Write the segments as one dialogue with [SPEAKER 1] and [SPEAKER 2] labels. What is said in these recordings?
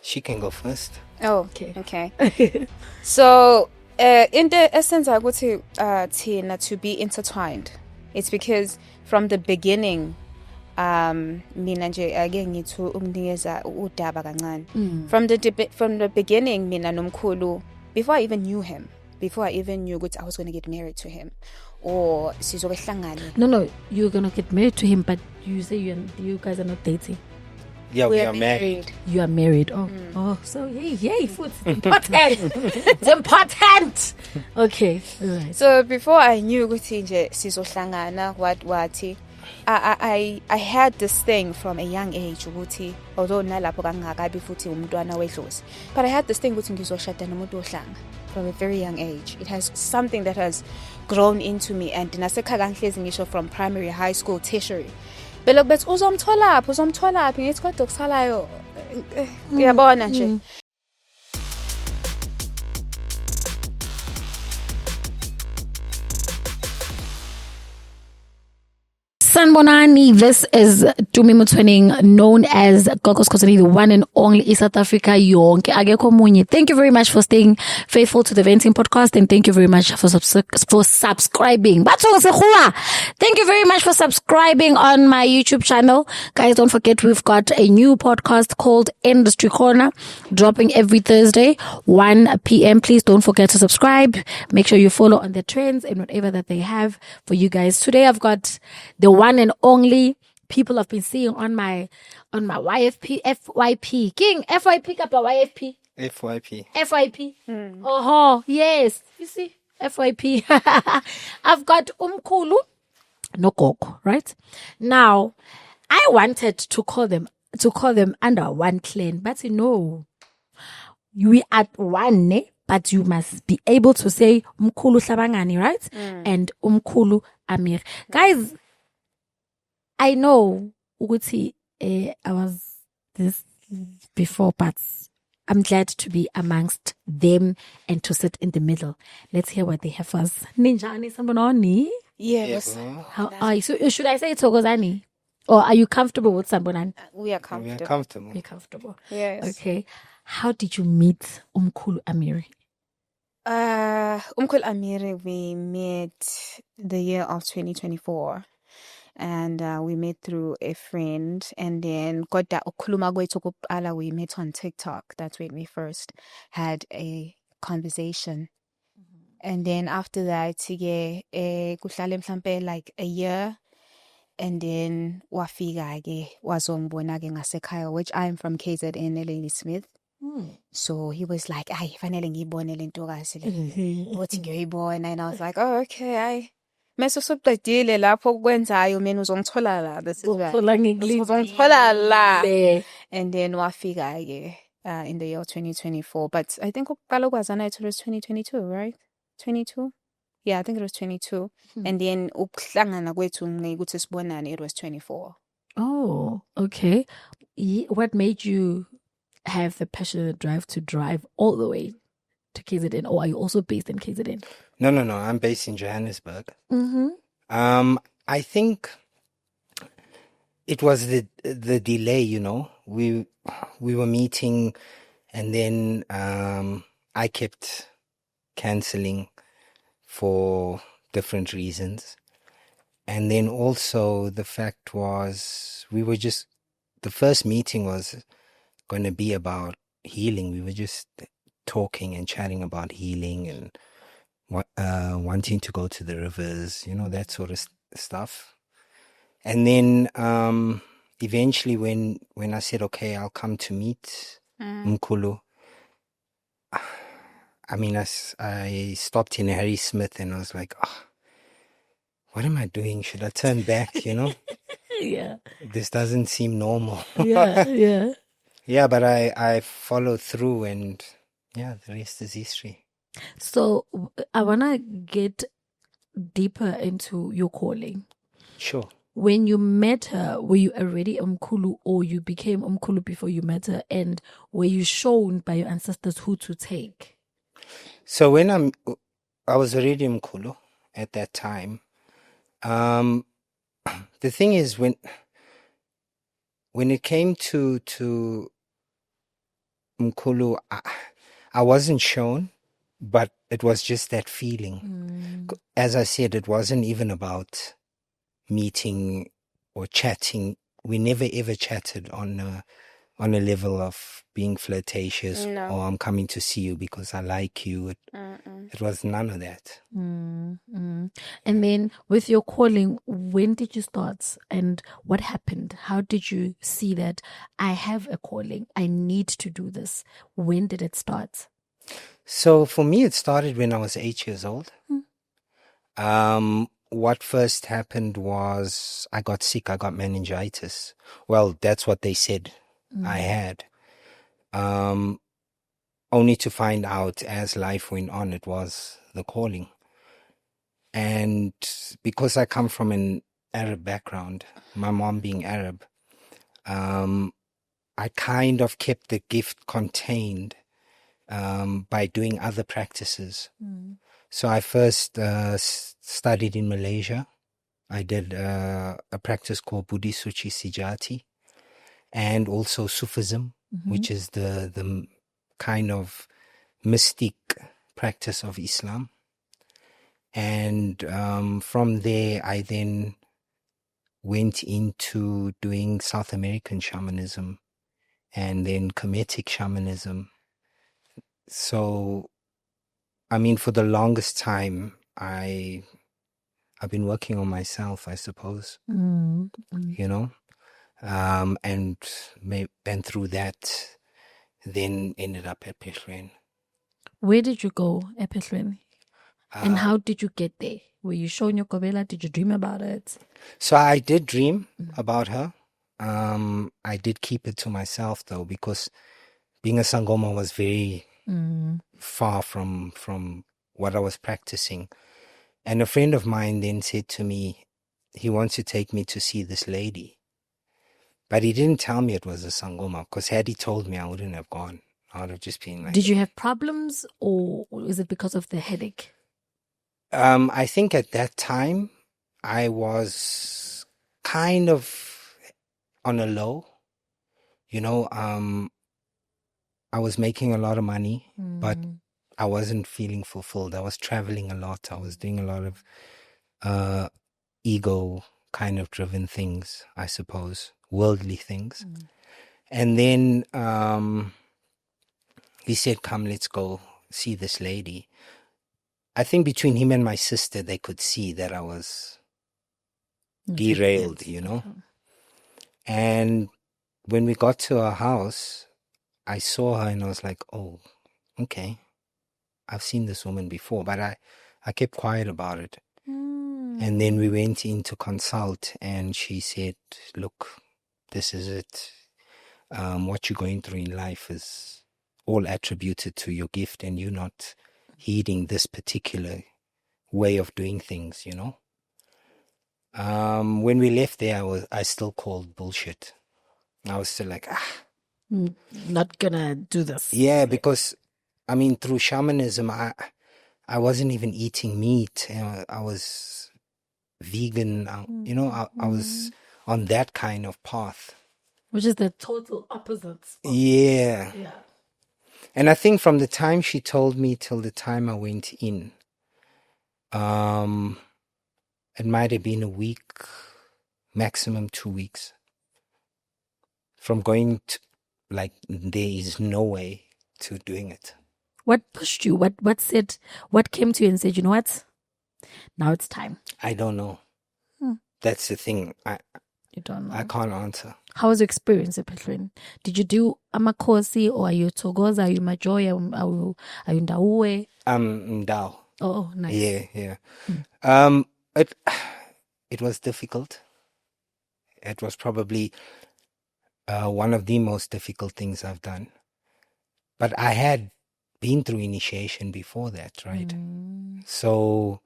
[SPEAKER 1] She can go first.
[SPEAKER 2] Oh, okay. So, in the essence, I would say, Tina, to be intertwined. It's because from the beginning, mina nje ake ngithi umnikeza udaba kancane. From the beginning, mina nomkhulu, before I even knew him, before I even knew I was going to get married to him, or sizobehlangana.
[SPEAKER 3] No, you're gonna get married to him, but you say you guys are not dating.
[SPEAKER 1] Yeah, we are married.
[SPEAKER 3] You are married. Oh, so yay, food. Important. It's important. Okay, all right.
[SPEAKER 2] So before I knew ukuthi nje sizohlangana wathi, I had this thing from a young age ukuthi, although nalapho kangakabi futhi umntwana wedlozi, but I had this thing ukuthi ngizoshada nomuntu ohlanga from a very young age. It has something that has grown into me, and nasekhaya ngihlezi ngisho from primary, high school, tertiary. Belokhu bethi uzomtholaphi ngithi kodwa kusalayo uyabona nje.
[SPEAKER 3] Sanbonani, this is Tumi Mkhulu, known as Gogo Skhotheni, the one and only in South Africa. Yonke akekho munye. Thank you very much for staying faithful to the Venting podcast, and thank you very much for subscribing. Thank you very much for subscribing on my YouTube channel. Guys, don't forget we've got a new podcast called Industry Corner, dropping every Thursday, 1 p.m. Please don't forget to subscribe. Make sure you follow on the trends and whatever that they have for you guys. Today I've got the one and only people I've been seeing on my YFP, FYP. King, FYP kapa YFP?
[SPEAKER 1] FYP.
[SPEAKER 3] FYP. Oh, yes. You see? FYP. I've got Mkhulu, no Gogo, right? Now, I wanted to call them under one clan, but no. We are one, but you must be able to say Mkhulu Hlabangani, right? And Mkhulu Amir. Guys, I know Uguti, I was this before, but I'm glad to be amongst them and to sit in the middle. Let's hear what they have for us. Ninjani Sambonani?
[SPEAKER 2] Yes.
[SPEAKER 3] How are you? So should I say Togozani? Or are you comfortable with Sambonani?
[SPEAKER 2] We are comfortable.
[SPEAKER 1] You're comfortable.
[SPEAKER 2] Yes.
[SPEAKER 3] Okay. How did you meet Mkhulu Amiri?
[SPEAKER 2] Mkhulu Amiri, we met the year of 2024. And we met through a friend, and then we met on TikTok. That's when we first had a conversation. And then after that, kuhlale mhlambe like a year, and then wafika wazombona ngasekhaya, which I'm from KZN, Lady Smith. So he was like, "Ay, fanele ngiyibone le ntokazi le." Uthi ngiyoyibona, and I was like, "Oh, okay, mase sokuqedile lapho kwenzayo mina uzongithola la." This is uzongithola la. And then wafika in the year 2024, but I think ukuqala ukwazana it was 2022, right? 22? Yeah, I think it was 22. And then ukuhlangana kwethu ukuthi sibonane, it was 24.
[SPEAKER 3] Oh, okay. What made you have the passionate drive to drive all the way to KZN, or are you also based in KZN?
[SPEAKER 1] No. I'm based in Johannesburg. I think it was the delay. You know, we were meeting, and then I kept canceling for different reasons, and then also the fact was the first meeting was going to be about healing. We were just talking and chatting about healing and wanting to go to the rivers, you know, that sort of stuff. And then eventually when I said, okay, I'll come to meet Mkhulu, I mean, I stopped in Harry Smith and I was like, what am I doing? Should I turn back, you know?
[SPEAKER 3] Yeah.
[SPEAKER 1] This doesn't seem normal.
[SPEAKER 3] Yeah.
[SPEAKER 1] Yeah, but I followed through, and yeah, the rest is history.
[SPEAKER 3] So I want to get deeper into your calling.
[SPEAKER 1] Sure.
[SPEAKER 3] When you met her, were you already Mkhulu, or you became Mkhulu before you met her? And were you shown by your ancestors who to take?
[SPEAKER 1] So when I was already Mkhulu at that time. The thing is, when it came to Mkhulu, I wasn't shown, but it was just that feeling. As I said, it wasn't even about meeting or chatting. We never ever chatted on a level of being flirtatious or I'm coming to see you because I like you. It was none of that.
[SPEAKER 3] And then with your calling, when did you start and what happened? How did you see that I have a calling? I need to do this. When did it start?
[SPEAKER 1] So for me, it started when I was 8 years old. What first happened was I got sick. I got meningitis. Well, that's what they said I had. Only to find out as life went on, it was the calling. And because I come from an Arab background, my mom being Arab, I kind of kept the gift contained by doing other practices. So I first studied in Malaysia. I did a practice called Budi Suci Sijati and also Sufism, which is the kind of mystic practice of Islam. And from there, I then went into doing South American shamanism and then Kemetic shamanism. So, I mean, for the longest time, I've been working on myself, I suppose, you know, and through that, then ended up at Peshwen.
[SPEAKER 3] Where did you go at Peshwen? And how did you get there? Were you shown your Kobela? Did you dream about it?
[SPEAKER 1] So I did dream about her. I did keep it to myself though, because being a Sangoma was very far from what I was practicing. And a friend of mine then said to me, he wants to take me to see this lady. But he didn't tell me it was a Sangoma, because had he told me, I wouldn't have gone. I would have just been like...
[SPEAKER 3] Did you have problems or is it because of the headache?
[SPEAKER 1] I think at that time, I was kind of on a low. You know, I was making a lot of money, but I wasn't feeling fulfilled. I was traveling a lot. I was doing a lot of ego kind of driven things, I suppose, worldly things. And then he said, come, let's go see this lady. I think between him and my sister, they could see that I was derailed, you know. And when we got to her house, I saw her and I was like, oh, okay. I've seen this woman before, but I kept quiet about it. And then we went in to consult and she said, look, this is it. What you're going through in life is all attributed to your gift and you're not heeding this particular way of doing things, you know. When we left there, I still called bullshit. I was still like,
[SPEAKER 3] not gonna do this.
[SPEAKER 1] Yeah, because I mean, through shamanism, I wasn't even eating meat. I was vegan. You know, I was on that kind of path.
[SPEAKER 3] Which is the total opposite.
[SPEAKER 1] Yeah. And I think from the time she told me till the time I went in, it might have been a week, maximum 2 weeks. From going to, like, there is no way, to doing it.
[SPEAKER 3] What pushed you? What said? What came to you and said, you know what? Now it's time.
[SPEAKER 1] I don't know. That's the thing.
[SPEAKER 3] You don't know.
[SPEAKER 1] I can't answer.
[SPEAKER 3] How was your experience at Peshwen? Did you do amakosi or are you Togoza? Are you Majoy? Are you Ndauwe?
[SPEAKER 1] Ndau.
[SPEAKER 3] Oh, nice.
[SPEAKER 1] Yeah. It was difficult. It was probably one of the most difficult things I've done. But I had been through initiation before that, right? So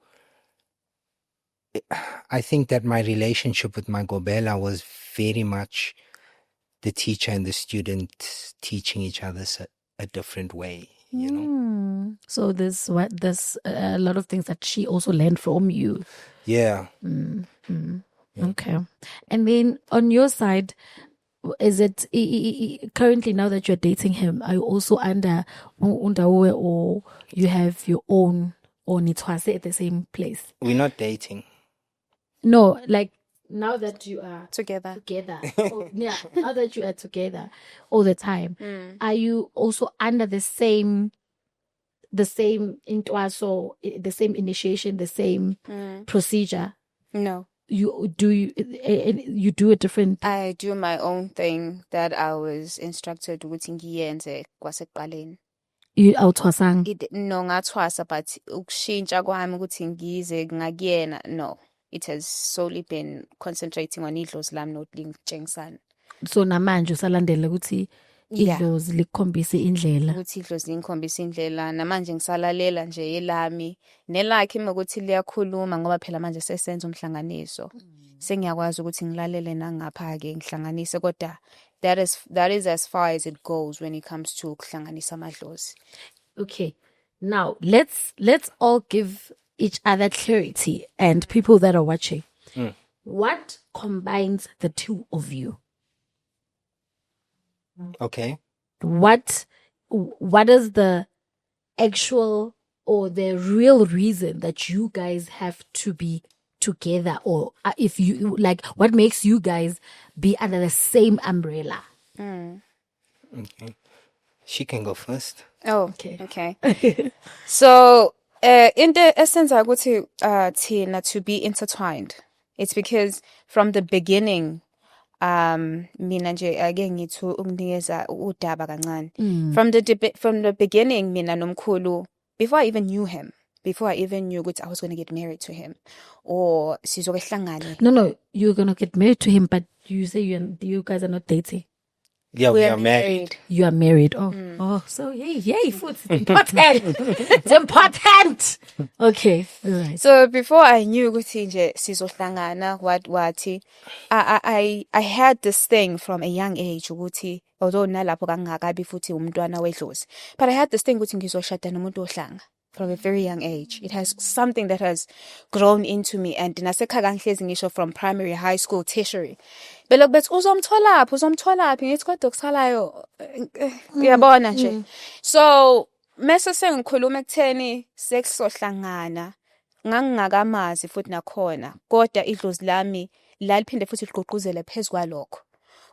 [SPEAKER 1] I think that my relationship with my Gobela was very much the teacher and the student teaching each other a different way, you know?
[SPEAKER 3] So there's a lot of things that she also learned from you.
[SPEAKER 1] Yeah.
[SPEAKER 3] Okay. And then on your side, is it currently, now that you're dating him, are you also under Undawe, or you have your own, or Nitwase at the same place?
[SPEAKER 1] We're not dating.
[SPEAKER 3] No, like now that you are
[SPEAKER 2] together.
[SPEAKER 3] yeah, now that you are together all the time, are you also under the same intwaso, the same initiation, the same procedure?
[SPEAKER 2] No.
[SPEAKER 3] You do a different.
[SPEAKER 2] I do my own thing that I was instructed ukuthi ngiyenze kwasekuqaleni.
[SPEAKER 3] You awuthwasanga?
[SPEAKER 2] No, ngathwasa, but ukushintsha kwami ukuthi ngize ngakuyena, no. It has solely been concentrating on idlozi lami nokulintshengisana.
[SPEAKER 3] So namanje usalandela ukuthi idlozi likhombise indlela.
[SPEAKER 2] Ukuthi idlozi likhombise indlela, namanje ngisalalela nje elami nelakhe ukuthi liyakhuluma, ngoba phela manje sesenza umhlanganiso. Sengiyakwazi ukuthi ngilalele nangapha ke ngihlanganise, kodwa that is as far as it goes when it comes to kuhlanganisa amadlozi.
[SPEAKER 3] Okay, now let's all give each other clarity, and people that are watching, what combines the two of you?
[SPEAKER 1] Okay.
[SPEAKER 3] What is the actual or the real reason that you guys have to be together, or if you like, what makes you guys be under the same umbrella?
[SPEAKER 1] Okay, she can go first.
[SPEAKER 2] Oh, okay. So in the essence ukuthi thina to be intertwined, it's because from the beginning mina nje ake ngithi ukunikeza udaba kancane. From the beginning, mina nomkhulu, before I even knew him, before I even knew I was going to get married to him, or sizokehlangane.
[SPEAKER 3] No, you're going to get married to him, but you say you guys are not dating.
[SPEAKER 1] Yeah, we are married.
[SPEAKER 3] You are married. Oh, so yay, food is important. It's important. Okay, all right.
[SPEAKER 2] So before I knew ukuthi nje sizohlangana wathi, I had this thing from a young age ukuthi, although nalapho kangakabi futhi umntwana wedlozi, but I had this thing ukuthi ngizoshada nomuntu ohlanga. From a very young age, it has something that has grown into me, and nasekhaya ngihlezi ngisho from primary, high school, tertiary. Belokhu bethi uzomtholaphi ngithi kodwa kusalayo uyabona nje. So mase sengikhuluma ekutheni sekuzohlangana, ngangingakamazi futhi nakhona, kodwa idlozi lami laliphinde futhi ligqugquzele phezukwalokho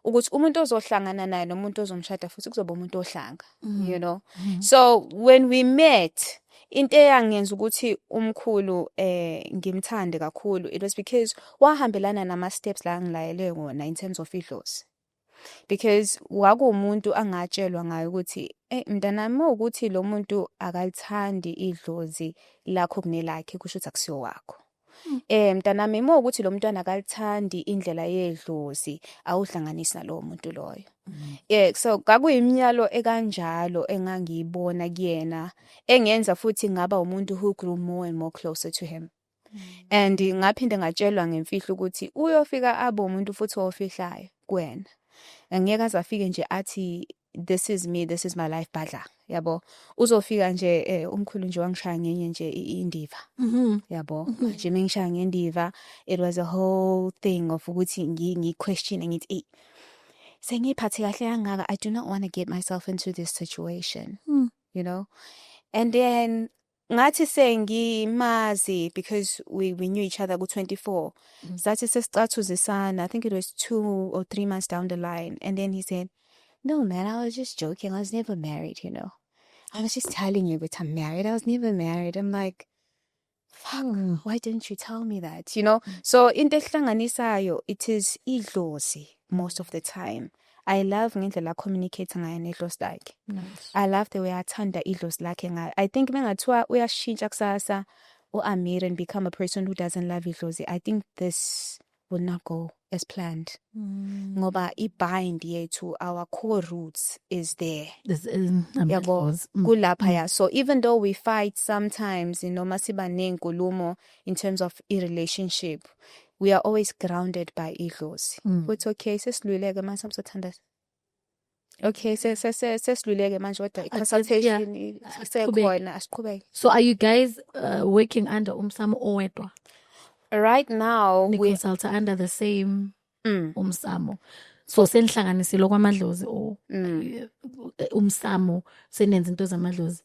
[SPEAKER 2] ukuthi umuntu ozohlangana naye nomuntu ozomshada futhi kuzoba umuntu ohlanga, you know. So when we met, into eyangenza ukuthi umkhulu ngimthande kakhulu, it was because wahambelana nama steps la ngilayele ngona in terms of idlozi. Because wakumuntu angatshelwa ngayo ukuthi mntanami ukuthi lo muntu akalithandi idlozi lakho kunelakhe, kusho ukuthi akusiyo wakho. Mntanami ukuthi lo mntwana akalithandi indlela yedlozi, awuhlanganisa nalowo muntu loyo. So kakuyiminyalo ekanjalo engangiyibona kuyena, engenza futhi ngaba umuntu who grew more and more closer to him. And ngaphinde ngatshelwa ngemfihlo ukuthi uyofika abe umuntu futhi ofihlayo kuwena. Angeke azafike nje athi this is me, this is my life badla, yabo. Uzofika nje umkhulu nje wangishaya ngenye nje indiva, yabo. Nje mengishaya ngendiva, it was a whole thing of ukuthi ngi-question ngithi sengiphathe kahle kangaka, I do not want to get myself into this situation, you know. And then ngathi sengimazi, because we knew each other ku-24. Sathi sesicathulisana, I think it was 2 or 3 months down the line, and then he said, no man, I was just joking, I was never married, you know. I was just telling you that I'm married, I was never married. I'm like, fuck, why didn't you tell me that, you know? So in the hlanganisayo, it is idlozi most of the time. I love ngendlela communicating ngayo nedlozi lakhe. I love the way athanda idlozi lakhe ngayo. I think mengathiwa uyashintsha kusasa uAmir and become a person who doesn't love idlozi, I think this will not go as planned. Ngoba i-bind yethu, our core roots is there. Yabo, kulapha ya. So even though we fight sometimes, you know, masiba nenkulumo in terms of a relationship, we are always grounded by idlozi. But okay, sesiluleke manje samsothanda. Okay, sesiluleke manje kodwa consultation isekhona, asiqhubeke.
[SPEAKER 3] So are you guys working under umsamo owedwa?
[SPEAKER 2] Right now
[SPEAKER 3] we consult under the same umsamo. So senihlanganisile kwamadlozi or umsamo senenza into zamadlozi.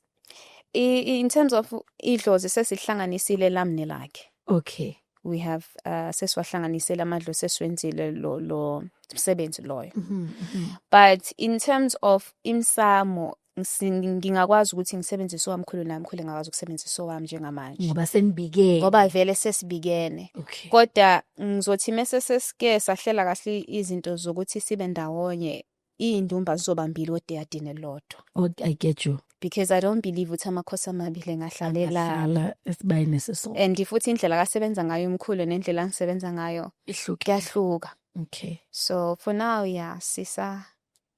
[SPEAKER 2] In terms of idlozi sesihlanganisile lamne lakhe.
[SPEAKER 3] Okay.
[SPEAKER 2] We have sesiwahlanganisile amadlozi sesiwenzile lo msebenzi loyo. But in terms of imsamo ngingakwazi ukuthi ngisebenzise owamkhulu namkhulu ngakwazi ukusebenzisa owami njengamanje.
[SPEAKER 3] Ngoba senibike.
[SPEAKER 2] Ngoba vele sesibikene.
[SPEAKER 3] Okay.
[SPEAKER 2] Kodwa ngizothi mase sesike sahlela kahle izinto zokuthi sibe ndawonye indumba zizobambili odeyadini lodwa.
[SPEAKER 3] Oh, I get you.
[SPEAKER 2] Because I don't believe ukuthi amakhosi amabili ngahlalela
[SPEAKER 3] esibayini seso.
[SPEAKER 2] And futhi indlela akasebenza ngayo umkhulu nendlela angisebenza ngayo kuyahluka.
[SPEAKER 3] Okay.
[SPEAKER 2] So for now, yeah, sisa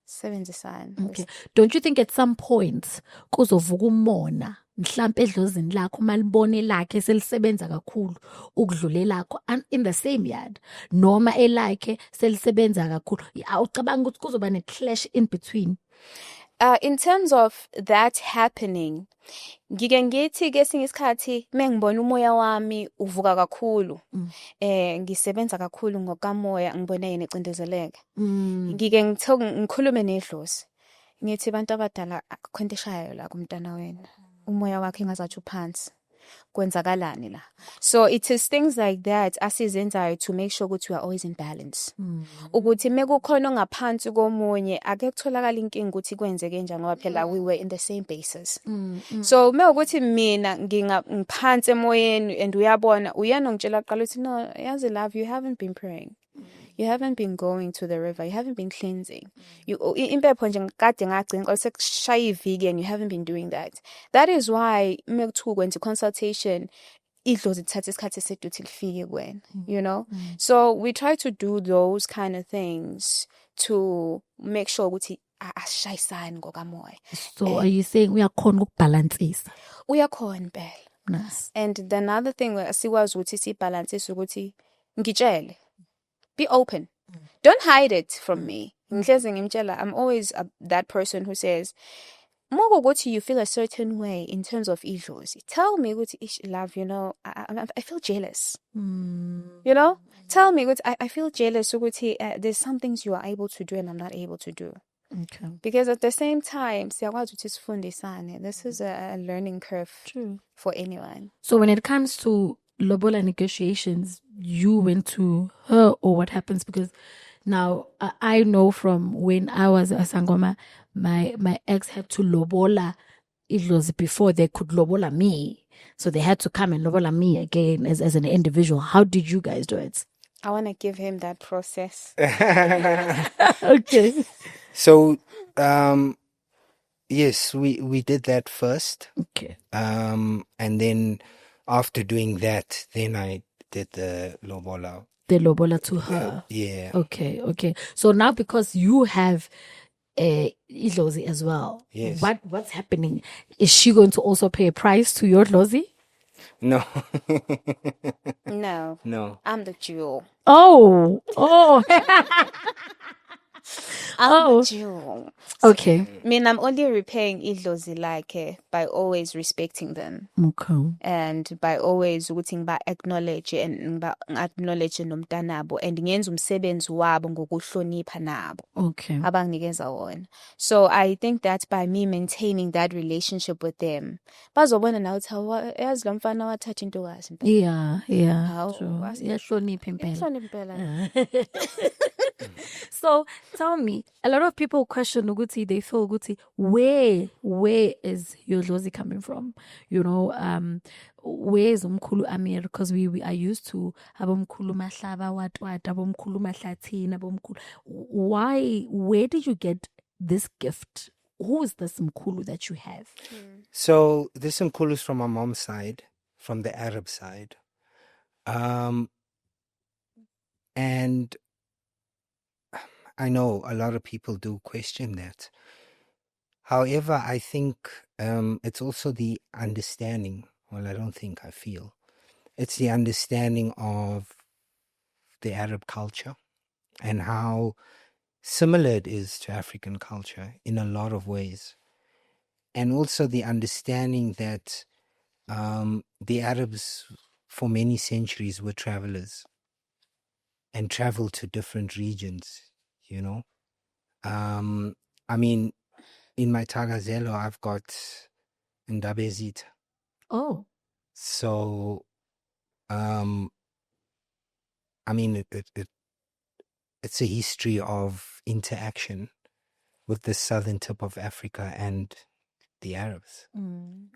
[SPEAKER 2] sebenzisana.
[SPEAKER 3] Okay. Don't you think at some point kuzovuka umona mhlambe edlozini lakho malibone lakhe selisebenza kakhulu ukudlulela lakho in the same yard noma elakhe selisebenza kakhulu awucabanga ukuthi kuzoba ne clash in between?
[SPEAKER 2] In terms of that happening, ngike ngithi kesinye isikhathi mengibona umoya wami uvuka kakhulu ngisebenza kakhulu ngokamoya ngibona yena ecindezeleka ngike ngikhulume nedlozi ngithi abantu abadala akhonto eshayo la kumntana wena umoya wakhe engazathi uphansi kwenzakalani la. So it is things like that asizenzayo to make sure ukuthi we are always in balance. Ukuthi mekukhona ngaphansi komunye ake kutholakala inkingi ukuthi kwenzeke njani ngoba phela we were in the same basis. So mekuthi mina ngiphansi emoyeni and uyabona uyena ngitshela qala ukuthi no yazi love you haven't been praying. You haven't been going to the river. You haven't been cleansing. You impepho nje ngikade ngagcina xa sekushaya iviki and you haven't been doing that. That is why mekuthiwa kwenza consultation idlozi lithatha isikhathi eside ukuthi lifike kuwena, you know? So we try to do those kind of things to make sure ukuthi asishayisani ngokamoya.
[SPEAKER 3] So are you saying uyakhona ukubalansisa?
[SPEAKER 2] Uyakhona impela.
[SPEAKER 3] Nice.
[SPEAKER 2] And the another thing sikwazi ukuthi sibalansise ukuthi ngitshele. Be open. Don't hide it from me. I'm always that person who says, you feel a certain way in terms of issues. Tell me, love, you know, I feel jealous. You know? Tell me, I feel jealous. There's some things you are able to do and I'm not able to do.
[SPEAKER 3] Okay.
[SPEAKER 2] Because at the same time, this is a learning curve.
[SPEAKER 3] True.
[SPEAKER 2] For anyone.
[SPEAKER 3] So when it comes to Lobola negotiations, you went to her or what happens? Because now I know from when I was a Sangoma, my ex had to Lobola. It was before they could Lobola me. So they had to come and Lobola me again as an individual. How did you guys do it?
[SPEAKER 2] I want to give him that process.
[SPEAKER 3] Okay.
[SPEAKER 1] So, yes, we did that first.
[SPEAKER 3] Okay.
[SPEAKER 1] And then after doing that, then I did the Lobola.
[SPEAKER 3] The Lobola to her.
[SPEAKER 1] Yeah.
[SPEAKER 3] Okay. So now because you have Idlozi as well,
[SPEAKER 1] yes.
[SPEAKER 3] What's happening? Is she going to also pay a price to your Idlozi?
[SPEAKER 1] No.
[SPEAKER 2] No. I'm the jewel.
[SPEAKER 3] Oh.
[SPEAKER 2] I'm the jewel.
[SPEAKER 3] Okay.
[SPEAKER 2] I mean, I'm only repaying idlozi like by always respecting them.
[SPEAKER 3] Okay.
[SPEAKER 2] And by always by acknowledge nomntanabo and ngenza umsebenzi wabo ngokuhlonipha nabo.
[SPEAKER 3] Okay.
[SPEAKER 2] Abanginikeza wona. So I think that by me maintaining that relationship with them, bazobona na uthi yazi lo mfana wathatha intokazi.
[SPEAKER 3] Yeah. True. Yahlonipha impela. So tell me, a lot of people question Uguti, they feel Uguti, where is your Lozi coming from? You know, where is Mkhulu Amir? Because we are used to Mkhulu Mahlaba, what, Mkhulu Mahlatin, Mkhulu. Why, where did you get this gift? Who is this Mkhulu that you have?
[SPEAKER 1] So this Mkhulu is from my mom's side, from the Arab side. And I know a lot of people do question that. However, I think it's also the understanding. Well, I don't think, I feel. It's the understanding of the Arab culture and how similar it is to African culture in a lot of ways. And also the understanding that the Arabs for many centuries were travelers and traveled to different regions. you know. I mean, in my Tagazelo, I've got Ndabezit.
[SPEAKER 3] Oh.
[SPEAKER 1] So, I mean, it's a history of interaction with the southern tip of Africa and the Arabs,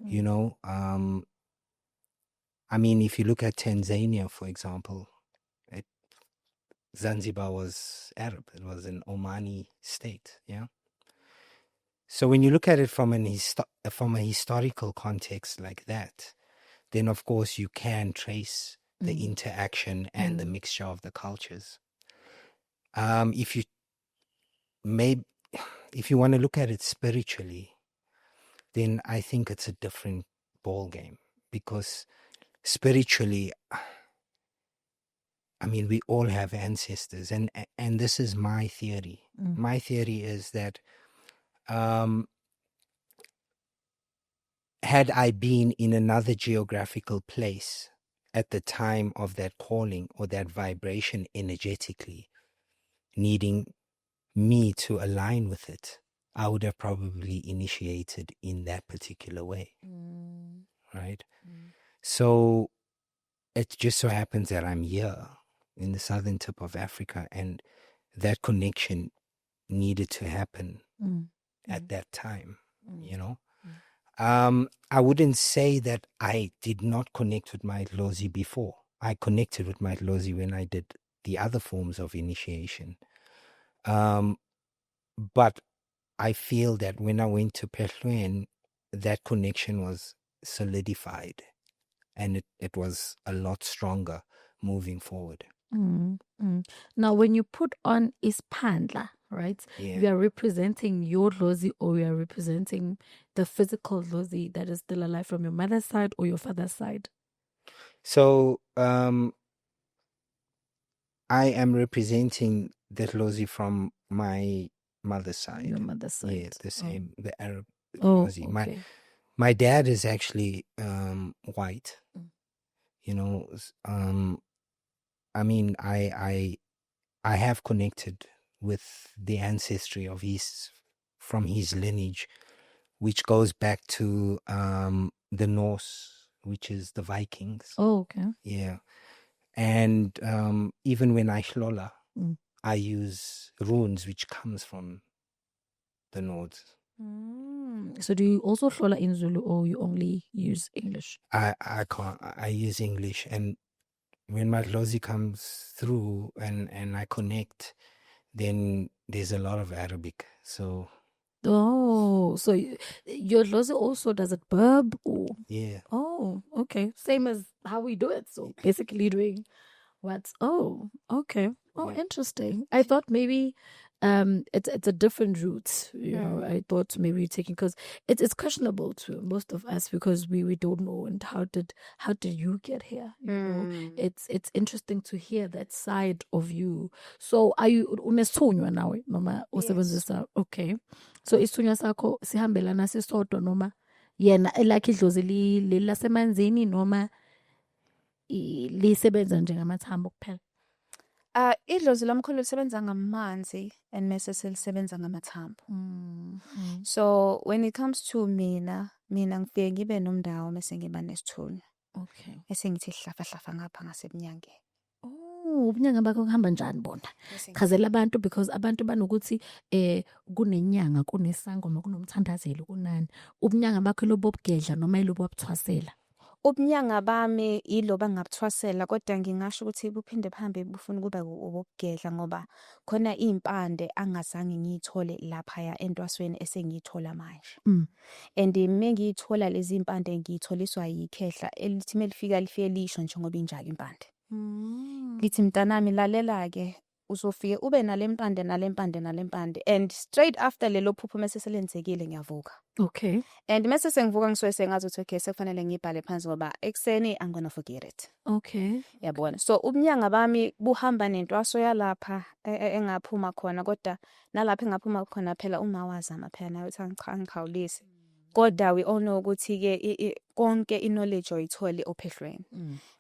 [SPEAKER 1] you know. I mean, if you look at Tanzania, for example, Zanzibar was Arab. It was an Omani state, yeah. So when you look at it from a historical context like that, then of course you can trace the interaction and the mixture of the cultures. If you want to look at it spiritually, then I think it's a different ball game, because spiritually, I mean, we all have ancestors, and this is my theory. My theory is that had I been in another geographical place at the time of that calling or that vibration energetically needing me to align with it, I would have probably initiated in that particular way. Right? So it just so happens that I'm here in the southern tip of Africa, and that connection needed to happen at that time, you know. I wouldn't say that I did not connect with my Dlozi before. I connected with my Dlozi when I did the other forms of initiation. But I feel that when I went to Pehluen, that connection was solidified, and it was a lot stronger moving forward.
[SPEAKER 3] Now, when you put on Ispandla, right, you are representing your Dlozi, or you are representing the physical Dlozi that is still alive from your mother's side or your father's side?
[SPEAKER 1] So I am representing the Dlozi from my mother's side.
[SPEAKER 3] Your mother's side.
[SPEAKER 1] Yeah, the same, the Arab
[SPEAKER 3] Dlozi.
[SPEAKER 1] Okay. My dad is actually white. You know, I mean, I have connected with the ancestry of from his lineage, which goes back to the Norse, which is the Vikings.
[SPEAKER 3] Oh, okay. Yeah.
[SPEAKER 1] And even when I hlola, I use runes which comes from the Nords.
[SPEAKER 3] So do you also hlola in Zulu, or you only use English?
[SPEAKER 1] I use English, and when my Dlozi comes through and I connect, then there's a lot of Arabic. So
[SPEAKER 3] so your Dlozi also, does it burb or?
[SPEAKER 1] Yeah.
[SPEAKER 3] Oh, okay. Same as how we do it. So basically doing what? Oh, okay. Oh, interesting. I thought maybe it's a different route. You know, I thought maybe you're taking, because it's questionable to most of us, because we don't know. And how did you get here? You know, it's interesting to hear that side of you. So are you unesithunywa nawe noma usebenzisa? Okay. So isithunywa sakho sihambelana sisodwa noma yena like idlozi leli lasemanzini noma lisebenza njengamathambo kuphela?
[SPEAKER 2] Idlozi lomkhulu lisebenza ngamanzi and mese selisebenza ngamathambo. So when it comes to mina ngifike ngibe nomndawo mase ngiba nesithunywa.
[SPEAKER 3] Okay.
[SPEAKER 2] Bese ngithi hlafa ngapha ngasebunyangeni.
[SPEAKER 3] Oh, ubunyanga bakho kuhamba njani bona? Chazela abantu, because abantu banokuthi kunenyanga, kunesangoma, kunomthandazelo, kunani. Ubunyanga bakho lobo bugedla noma ilobo wabuthwasela?
[SPEAKER 2] Ubunyanga bami iloba ngabuthwasela, kodwa ngingasho ukuthi buphinde phambe bufuna ukuba ubugedla, ngoba khona impande angazange ngiyithole laphaya entwasweni esengiyithola manje. And mengiyithola lezi impande ngiyitholiswa yikhehla elithi melifika lifike lisho njengoba injalo impande. Lithi mntanami lalela ke, uzofike ube nalempande nalempande, and straight after lelo phupho mase selenzekile ngiyavuka.
[SPEAKER 3] Okay.
[SPEAKER 2] And mase sengivuka ngisuke sengazi ukuthi okay, sekufanele ngibhale phansi ngoba ekseni I'm gonna forget it.
[SPEAKER 3] Okay.
[SPEAKER 2] Yabona. So ubunyanga bami buhamba nentwaso yalapha engaphuma khona, kodwa nalapha engaphuma khona phela uma wazama phela nayo uthi angikhawulisi. Koda we all know ukuthi ke konke knowledge oyithole ophehlweni.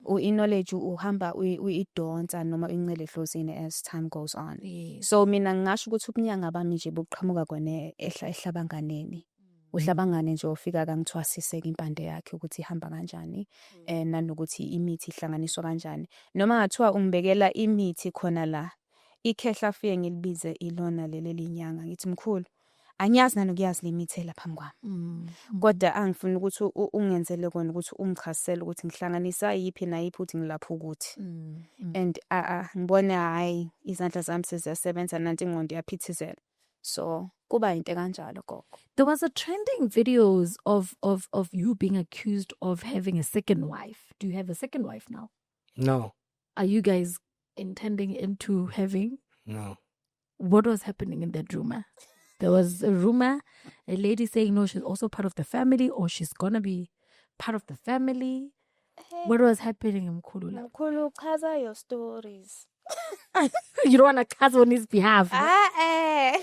[SPEAKER 2] Knowledge uhamba uyidonsa noma incele ehlozini as time goes on. So mina ngisho ukuthi ubunyanga bami nje buqhamuka kone ehlabanganeni. Uhlabangane nje ofika kangithwasiseke impande yakhe ukuthi ihamba kanjani nanokuthi imithi ihlanganiswa kanjani. Noma ngathiwa ungibekela imithi khona la ikhehla afike ngilibize ilona leli linyanga ngithi mkhulu angiyazi nanokuyazi limithi lapha kwami. Kodwa angifuni ukuthi ungenzele kona ukuthi ungichasele ukuthi ngihlanganisa yipi na yipi ukuthi ngilapha ukuthi. And ngibona hayi izandla zami seziyasebenza nanti ingqondo yaphithizela. So kuba into kanjalo gogo.
[SPEAKER 3] There was a trending videos of you being accused of having a second wife. Do you have a second wife now?
[SPEAKER 1] No.
[SPEAKER 3] Are you guys intending into having?
[SPEAKER 1] No.
[SPEAKER 3] What was happening in that rumor? There was a rumor, a lady saying no, she's also part of the family, or she's gonna be part of the family. What was happening in Mkhulu?
[SPEAKER 2] Mkhulu, chaza your stories.
[SPEAKER 3] You don't want to chaza on his behalf.
[SPEAKER 2] Chaza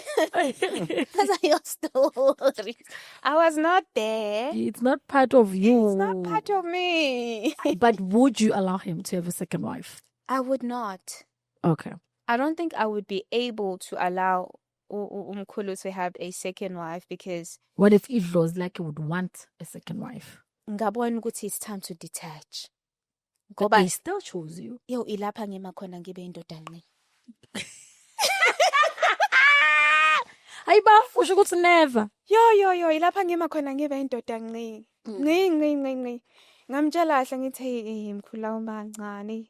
[SPEAKER 2] your stories. I was not there.
[SPEAKER 3] It's not part of you.
[SPEAKER 2] It's not part of me.
[SPEAKER 3] But would you allow him to have a second wife?
[SPEAKER 2] I would not.
[SPEAKER 3] Okay.
[SPEAKER 2] I don't think I would be able to allow Mkhulu to have a second wife because...
[SPEAKER 3] What if it was like he would want a second wife?
[SPEAKER 2] Ngabona ukuthi it's time to detach.
[SPEAKER 3] But they still chose you.
[SPEAKER 2] Yo, ilapha ngemakhona ngibe indoda nqi.
[SPEAKER 3] Hayi bafusha ukuthi never.
[SPEAKER 2] Yo, ilapha ngemakhona ngibe indoda nqi. Nqi. Ngamtshela kahle ngithi Mkhulu uma kancane.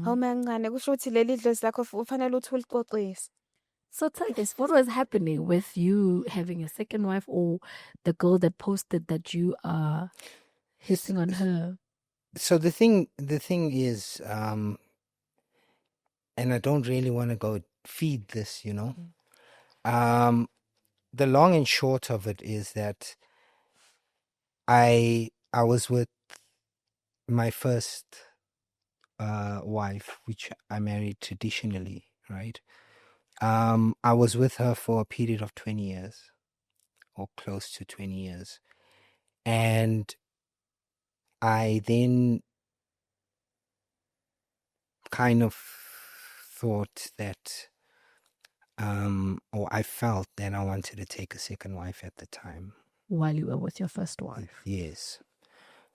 [SPEAKER 2] Homa kancane kusho ukuthi leli dlozi lakho ufanele uthi uliqoqise.
[SPEAKER 3] So tell us, what was happening with you having a second wife or the girl that posted that you are hitting on her?
[SPEAKER 1] So the thing is, and I don't really want to go feed this, you know. The long and short of it is that I was with my first wife, which I married traditionally, right? I was with her for a period of 20 years or close to 20 years. And I then kind of thought that, or I felt that I wanted to take a second wife at the time.
[SPEAKER 3] While you were with your first wife?
[SPEAKER 1] Yes.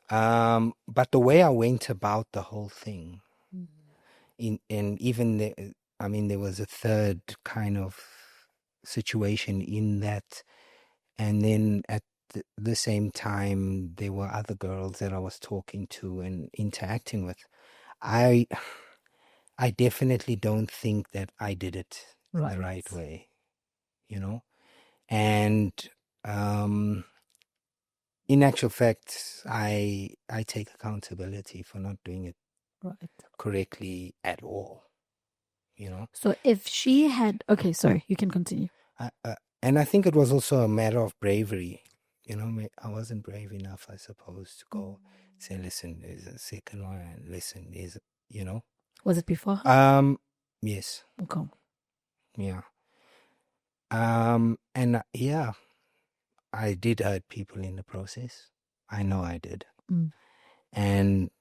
[SPEAKER 1] But the way I went about the whole thing, and even there was a third kind of situation in that. And then at the same time, there were other girls that I was talking to and interacting with. I definitely don't think that I did it the right way, you know? And in actual fact, I take accountability for not doing it correctly at all. You know.
[SPEAKER 3] So if she had, okay, sorry, you can continue.
[SPEAKER 1] And I think it was also a matter of bravery. You know, I wasn't brave enough, I suppose, to go say, listen, there's a second one. Listen, there's, you know.
[SPEAKER 3] Was it before her?
[SPEAKER 1] Yes.
[SPEAKER 3] Okay.
[SPEAKER 1] Yeah. And yeah, I did hurt people in the process. I know I did. And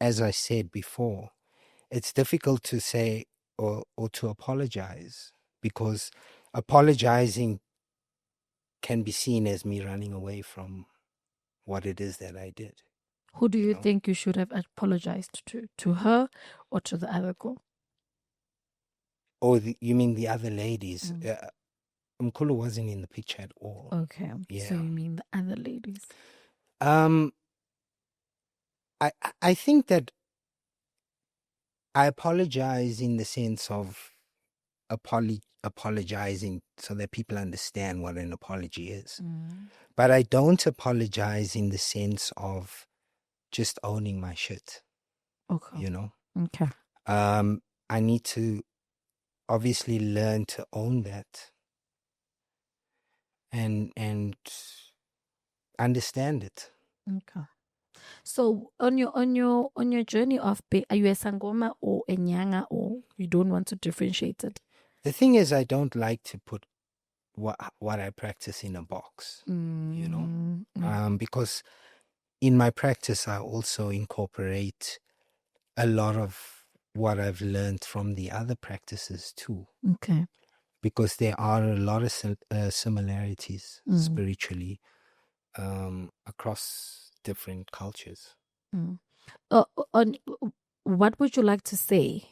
[SPEAKER 1] as I said before, it's difficult to say or to apologize, because apologizing can be seen as me running away from what it is that I did.
[SPEAKER 3] Who do you think you should have apologized to her or to the other girl?
[SPEAKER 1] Or you mean the other ladies? Mkhulu wasn't in the picture at all.
[SPEAKER 3] Okay.
[SPEAKER 1] Yeah.
[SPEAKER 3] So you mean the other ladies?
[SPEAKER 1] I think that I apologize in the sense of apologizing so that people understand what an apology is. But I don't apologize in the sense of just owning my shit.
[SPEAKER 3] Okay.
[SPEAKER 1] You know?
[SPEAKER 3] Okay.
[SPEAKER 1] I need to obviously learn to own that and understand it.
[SPEAKER 3] Okay. So on your journey of are you a Sangoma or a Nyanga, or you don't want to differentiate it?
[SPEAKER 1] The thing is, I don't like to put what I practice in a box, because in my practice I also incorporate a lot of what I've learned from the other practices too.
[SPEAKER 3] Okay.
[SPEAKER 1] Because there are a lot of similarities spiritually across different cultures.
[SPEAKER 3] On what would you like to say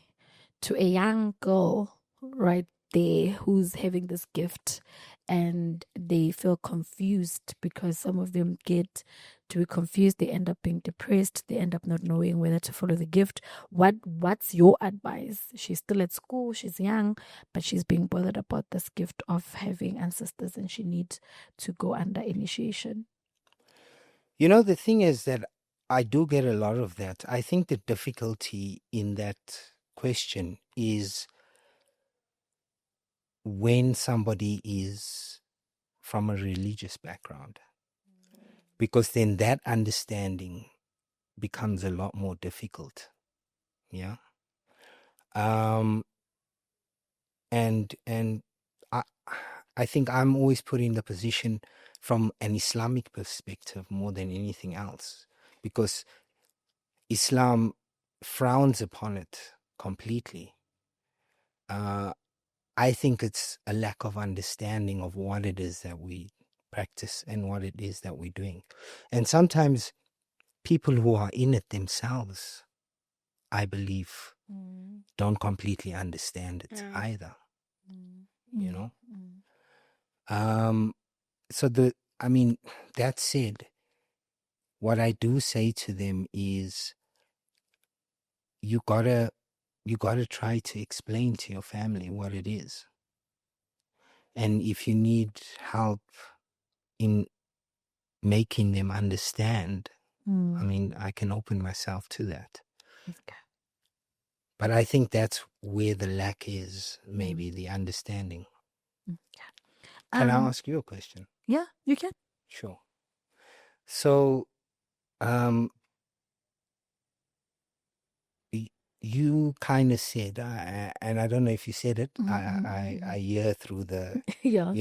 [SPEAKER 3] to a young girl right there who's having this gift and they feel confused because some of them get to be confused, they end up being depressed, they end up not knowing whether to follow the gift? What's your advice? She's still at school, she's young, but she's being bothered about this gift of having ancestors and she needs to go under initiation.
[SPEAKER 1] You know, the thing is that I do get a lot of that. I think the difficulty in that question is when somebody is from a religious background, because then that understanding becomes a lot more difficult. Yeah. And I think I'm always put in the position from an Islamic perspective more than anything else, because Islam frowns upon it completely. I think it's a lack of understanding of what it is that we practice and what it is that we're doing. And sometimes people who are in it themselves, I believe, don't completely understand it either. You know? So that said, what I do say to them is you gotta try to explain to your family what it is. And if you need help in making them understand, I can open myself to that.
[SPEAKER 3] Okay.
[SPEAKER 1] But I think that's where the lack is, maybe the understanding.
[SPEAKER 3] Okay.
[SPEAKER 1] Can I ask you a question?
[SPEAKER 3] Yeah, you can.
[SPEAKER 1] Sure. So, you kind of said, and I don't know if you said it, I hear through the,
[SPEAKER 3] yeah.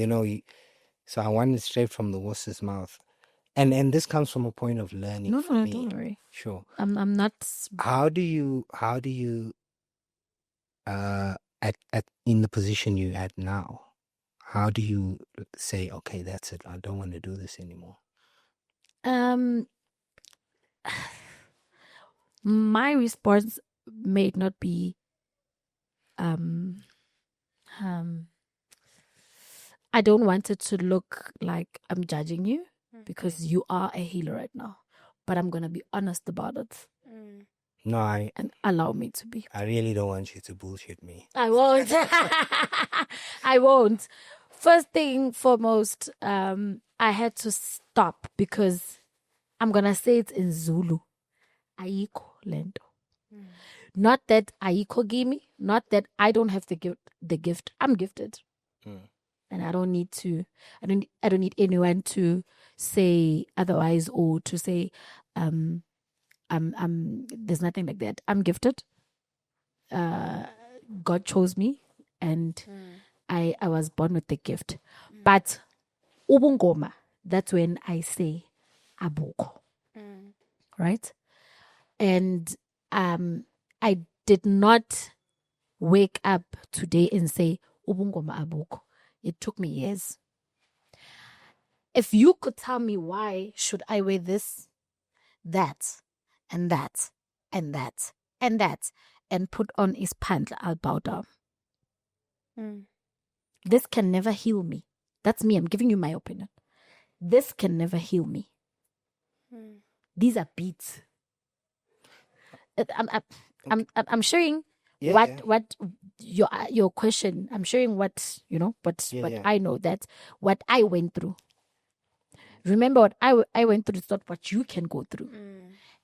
[SPEAKER 1] So I want it straight from the horse's mouth. And this comes from a point of learning.
[SPEAKER 3] No,
[SPEAKER 1] me.
[SPEAKER 3] don't worry.
[SPEAKER 1] Sure.
[SPEAKER 3] I'm not.
[SPEAKER 1] How do you in the position you're at now, how do you say, okay, that's it, I don't want to do this anymore?
[SPEAKER 3] My response may not be I don't want it to look like I'm judging you, because you are a healer right now, but I'm gonna be honest about it.
[SPEAKER 1] No,
[SPEAKER 3] and allow me to be.
[SPEAKER 1] I really don't want you to bullshit me.
[SPEAKER 3] I won't. I won't. First thing foremost, I had to stop because I'm gonna say it in Zulu. Ayikho lento. Not that ayikho gimme, not that I don't have the gift. I'm gifted. And I don't need to. I don't need anyone to say otherwise or to say there's nothing like that. I'm gifted. God chose me, and I was born with the gift. But ubuSangoma, that's when I say abukho. Right? And I did not wake up today and say ubuSangoma abukho. It took me years. If you could tell me why should I wear this, that, and that, and that, and that, and put on ispandla, I'll bow down. This can never heal me. That's me. I'm giving you my opinion. This can never heal me. These are beats. I'm sharing what your question. I'm sharing what I know, that what I went through. Remember, what I went through is not what you can go through.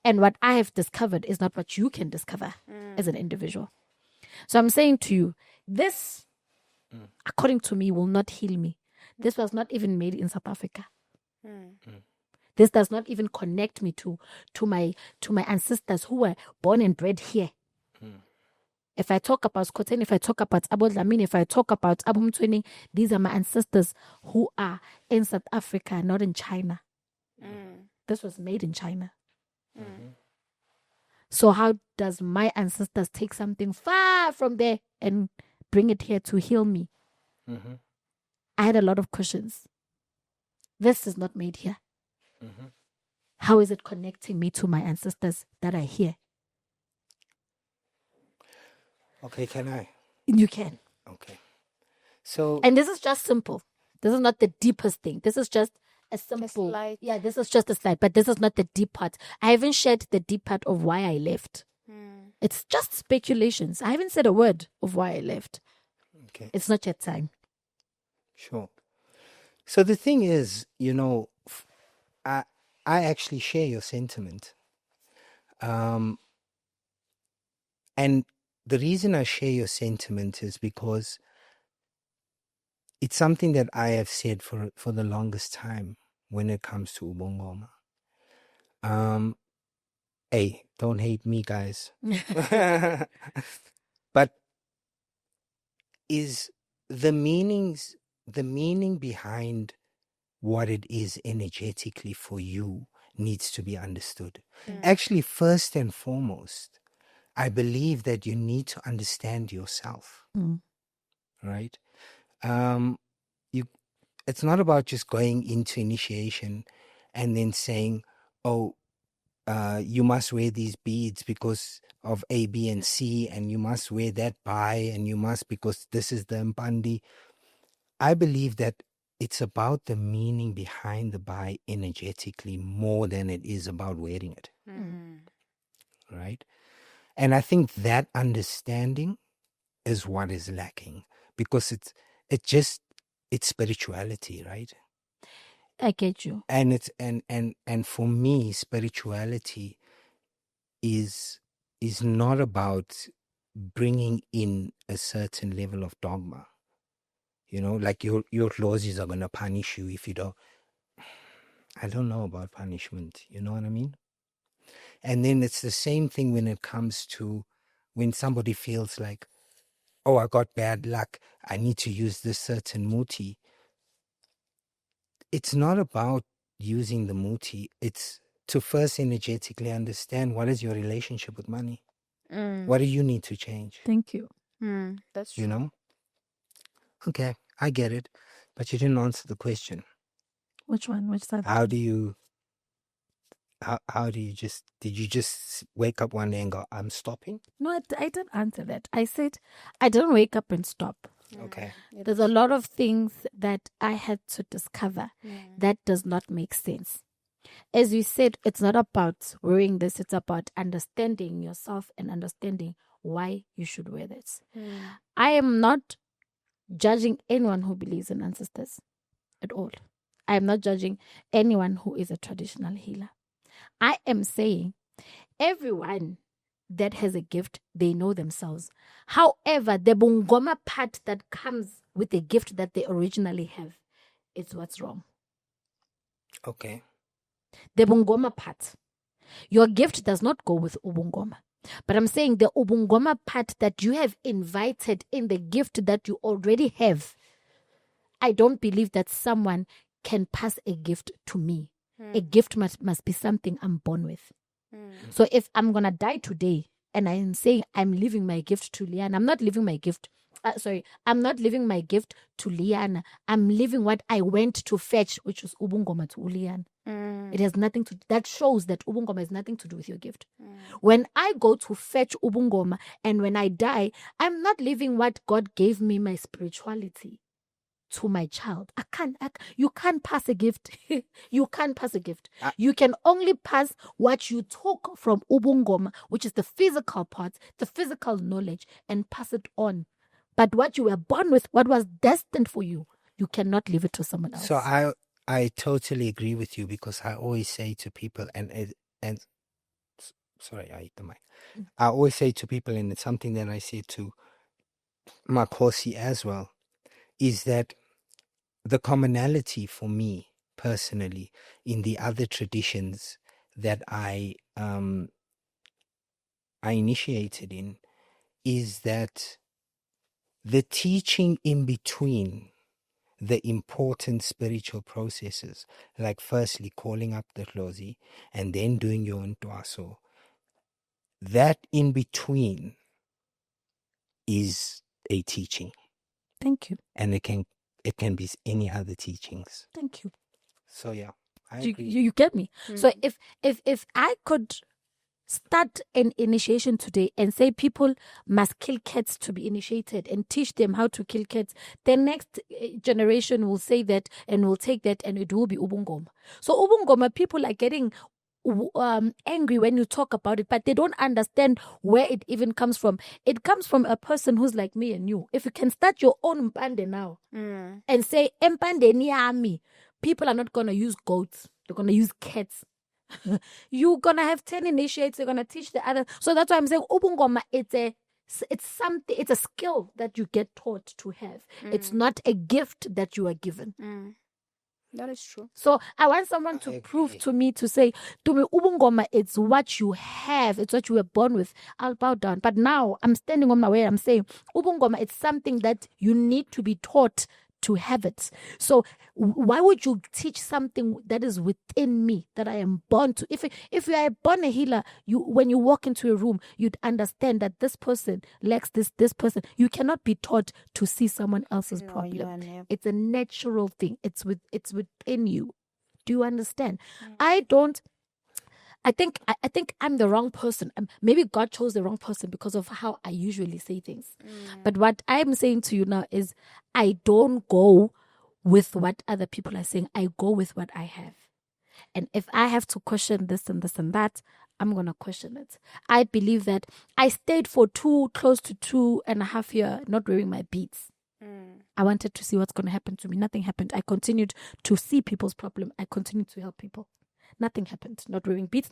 [SPEAKER 3] And what I have discovered is not what you can discover as an individual. So I'm saying to you, this, according to me, will not heal me. This was not even made in South Africa. This does not even connect me to my ancestors who were born and bred here. If I talk about Skhotheni, if I talk about Abu Dlamini, if I talk about Abu Mtweni, these are my ancestors who are in South Africa, not in China. This was made in China. So how does my ancestors take something far from there and bring it here to heal me? I had a lot of questions. This is not made here. How is it connecting me to my ancestors that are here?
[SPEAKER 1] Okay, can I?
[SPEAKER 3] You can.
[SPEAKER 1] Okay. So,
[SPEAKER 3] And this is just simple. This is not the deepest thing. This is just a simple. Yeah, this is just a slide, but this is not the deep part. I haven't shared the deep part of why I left. It's just speculations. I haven't said a word of why I left.
[SPEAKER 1] okay,
[SPEAKER 3] It's not yet time.
[SPEAKER 1] sure. So the thing is, you know, I actually share your sentiment. And the reason I share your sentiment is because it's something that I have said for the longest time when it comes to ubuSangoma. Hey, don't hate me, guys. But is the meaning behind what it is energetically for you needs to be understood. Actually, first and foremost, I believe that you need to understand yourself, right? It's not about just going into initiation and then saying, oh, you must wear these beads because of A, B, and C, and you must wear that bai, and you must because this is the Mpandi. I believe that it's about the meaning behind the bai energetically more than it is about wearing it. Right? And I think that understanding is what is lacking, because it's spirituality, right?
[SPEAKER 3] I get you.
[SPEAKER 1] And it's and for me, spirituality is not about bringing in a certain level of dogma. You know, like your laws are gonna punish you if you don't. I don't know about punishment. You know what I mean? And then it's the same thing when it comes to when somebody feels like, oh, I got bad luck, I need to use this certain muti. It's not about using the muti. It's to first energetically understand what is your relationship with money. What do you need to change?
[SPEAKER 3] Thank you.
[SPEAKER 2] That's true.
[SPEAKER 1] You know? Okay, I get it. But you didn't answer the question.
[SPEAKER 3] Which one? Which side?
[SPEAKER 1] How do you did you just wake up one day and go, I'm stopping?
[SPEAKER 3] No, I didn't answer that. I said I didn't wake up and stop.
[SPEAKER 1] Okay.
[SPEAKER 3] There's a lot of things that I had to discover that does not make sense. As you said, it's not about wearing this. It's about understanding yourself and understanding why you should wear this. I am not judging anyone who believes in ancestors at all. I am not judging anyone who is a traditional healer. I am saying everyone that has a gift, they know themselves. However, the bungoma part that comes with the gift that they originally have, it's what's wrong.
[SPEAKER 1] Okay.
[SPEAKER 3] The bungoma part. Your gift does not go with ubuSangoma. But I'm saying the ubuSangoma part that you have invited in the gift that you already have, I don't believe that someone can pass a gift to me. A gift must be something I'm born with. So if I'm going to die today and I'm saying I'm leaving my gift to Liana, I'm not leaving my gift. I'm not leaving my gift to Liana. I'm leaving what I went to fetch, which was ubuSangoma to Liana. It has nothing to, that shows that ubuSangoma has nothing to do with your gift. When I go to fetch ubuSangoma and when I die, I'm not leaving what God gave me, my spirituality, to my child. You can't pass a gift. You can't pass a gift. You can only pass what you took from ubuSangoma, which is the physical part, the physical knowledge, and pass it on. But what you were born with, what was destined for you, you cannot leave it to someone else.
[SPEAKER 1] So I totally agree with you, because I always say to people, and sorry, I hit the mic. I always say to people, and it's something that I say to Makosi as well, is that the commonality for me personally in the other traditions that I initiated in is that the teaching in between the important spiritual processes, like firstly calling up the Hlozi and then doing your ntwaso, that in between is a teaching.
[SPEAKER 3] Thank you.
[SPEAKER 1] And it can be any other teachings.
[SPEAKER 3] Thank you.
[SPEAKER 1] So yeah, I
[SPEAKER 3] You,
[SPEAKER 1] agree.
[SPEAKER 3] you get me? So if I could start an initiation today and say people must kill cats to be initiated and teach them how to kill cats, the next generation will say that and will take that and it will be ubuSangoma. So ubuSangoma, people are getting angry when you talk about it, but they don't understand where it even comes from. It comes from a person who's like me and you. If you can start your own mpande now and say empande niami, people are not going to use goats, they're going to use cats. You're gonna have 10 initiates, you're gonna teach the other. So that's why I'm saying ubuSangoma, it's something, it's a skill that you get taught to have. It's not a gift that you are given.
[SPEAKER 2] That is true.
[SPEAKER 3] So I want someone to prove to me, to say, Tumi, ubuSangoma, it's what you have, it's what you were born with. I'll bow down. But now I'm standing on my way, I'm saying ubuSangoma, it's something that you need to be taught to have it. So why would you teach something that is within me, that I am born to? If you are born a healer, when you walk into a room, you'd understand that this person lacks this person. You cannot be taught to see someone else's problem. It's a natural thing. It's within you. Do you understand? I think I'm the wrong person. Maybe God chose the wrong person because of how I usually say things. But what I'm saying to you now is I don't go with what other people are saying. I go with what I have. And if I have to question this and this and that, I'm going to question it. I believe that I stayed for close to 2.5 years not wearing my beads. I wanted to see what's going to happen to me. Nothing happened. I continued to see people's problem. I continued to help people. Nothing happened. Not wearing beads.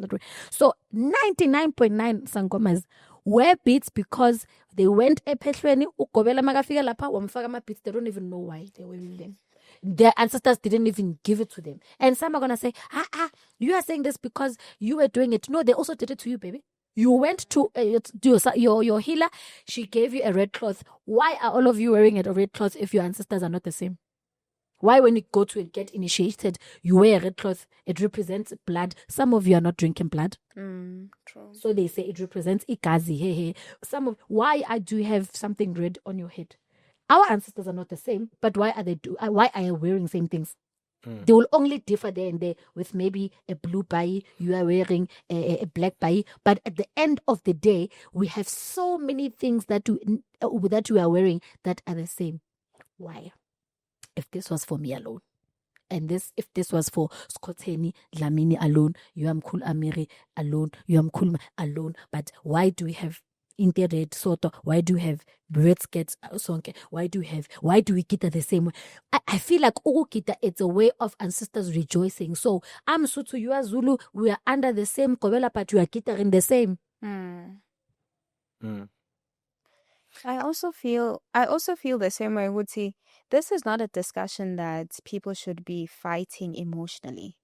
[SPEAKER 3] So 99.9 sangomas wear beads because they went ephehlweni ugobela makafika lapha wamfaka ama beads. They don't even know why they were wearing them. Their ancestors didn't even give it to them. And some are gonna say, you are saying this because you were doing it. No, they also did it to you, baby. You went to your healer. She gave you a red cloth. Why are all of you wearing a red cloth if your ancestors are not the same? Why, when you go to get initiated, you wear a red cloth? It represents blood. Some of you are not drinking blood.
[SPEAKER 2] True.
[SPEAKER 3] So they say it represents ikazi. Hey. Why do you have something red on your head? Our ancestors are not the same, but why are you wearing same things? They will only differ there and there with maybe a blue bai, you are wearing a black bai. But at the end of the day, we have so many things that we are wearing that are the same. Why? If this was for me alone, and if this was for Skhotheni Dlamini alone, ubuMkhulu Amiri alone, ubuMkhulu alone, but why do we have Interred Soto? Why do we have red skirts sonke? Why do we gita the same way? I feel like ukugita, it's a way of ancestors rejoicing. So I'm Sotho, you are Zulu, we are under the same kobela, but you are gitaring the same.
[SPEAKER 2] I also feel the same way. I would say this is not a discussion that people should be fighting emotionally.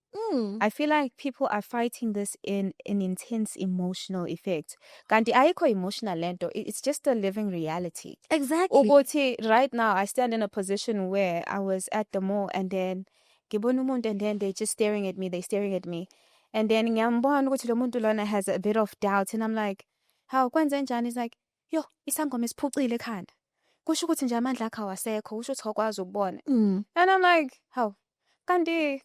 [SPEAKER 2] I feel like people are fighting this in an intense emotional effect. Kanti ayikho emotional lento. It's just a living reality.
[SPEAKER 3] Exactly.
[SPEAKER 2] Ukuthi right now I stand in a position where I was at the mall and then ngibona umuntu and then they're just staring at me. And then ngiyambona ukuthi lo muntu lona has a bit of doubt and I'm like, how kwenze njani? He's like, yo, isangoma isiphucile ekhanda. Kusho ukuthi nje amandla akho awasekho, kusho ukuthi awukwazi ukubona. And I'm like, how? Kanti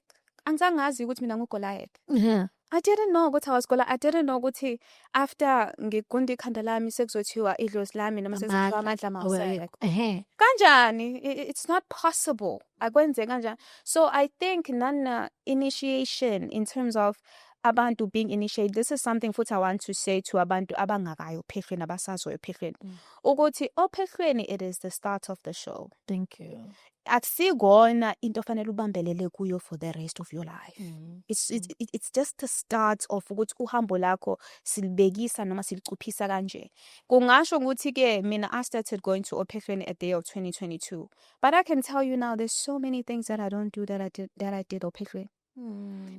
[SPEAKER 2] angizangazi ukuthi mina nguGoliath.
[SPEAKER 3] Yeah.
[SPEAKER 2] I didn't know ukuthi I was Goliath. I didn't know ukuthi after ngigunda ikhanda lami sekuzothiwa idlozi lami noma sekuzothiwa amandla awusekho. Kanjani? It's not possible. Akwenze kanjani. So I think nana initiation in terms of abantu being initiated, this is something futhi I want to say to abantu abangakayo ophehlweni abasazoyo ophehlweni. Ukuthi ophehlweni, it is the start of the show.
[SPEAKER 3] Thank you.
[SPEAKER 2] Akusigona into fanele ubambelele kuyo for the rest of your life. It's just the start of ukuthi uhambo lakho silibekisa noma silicuphisa kanje. Kungasho ukuthi ke mina I started going to ophehlweni at the year of 2022. But I can tell you now there's so many things that I don't do that I did ophehlweni.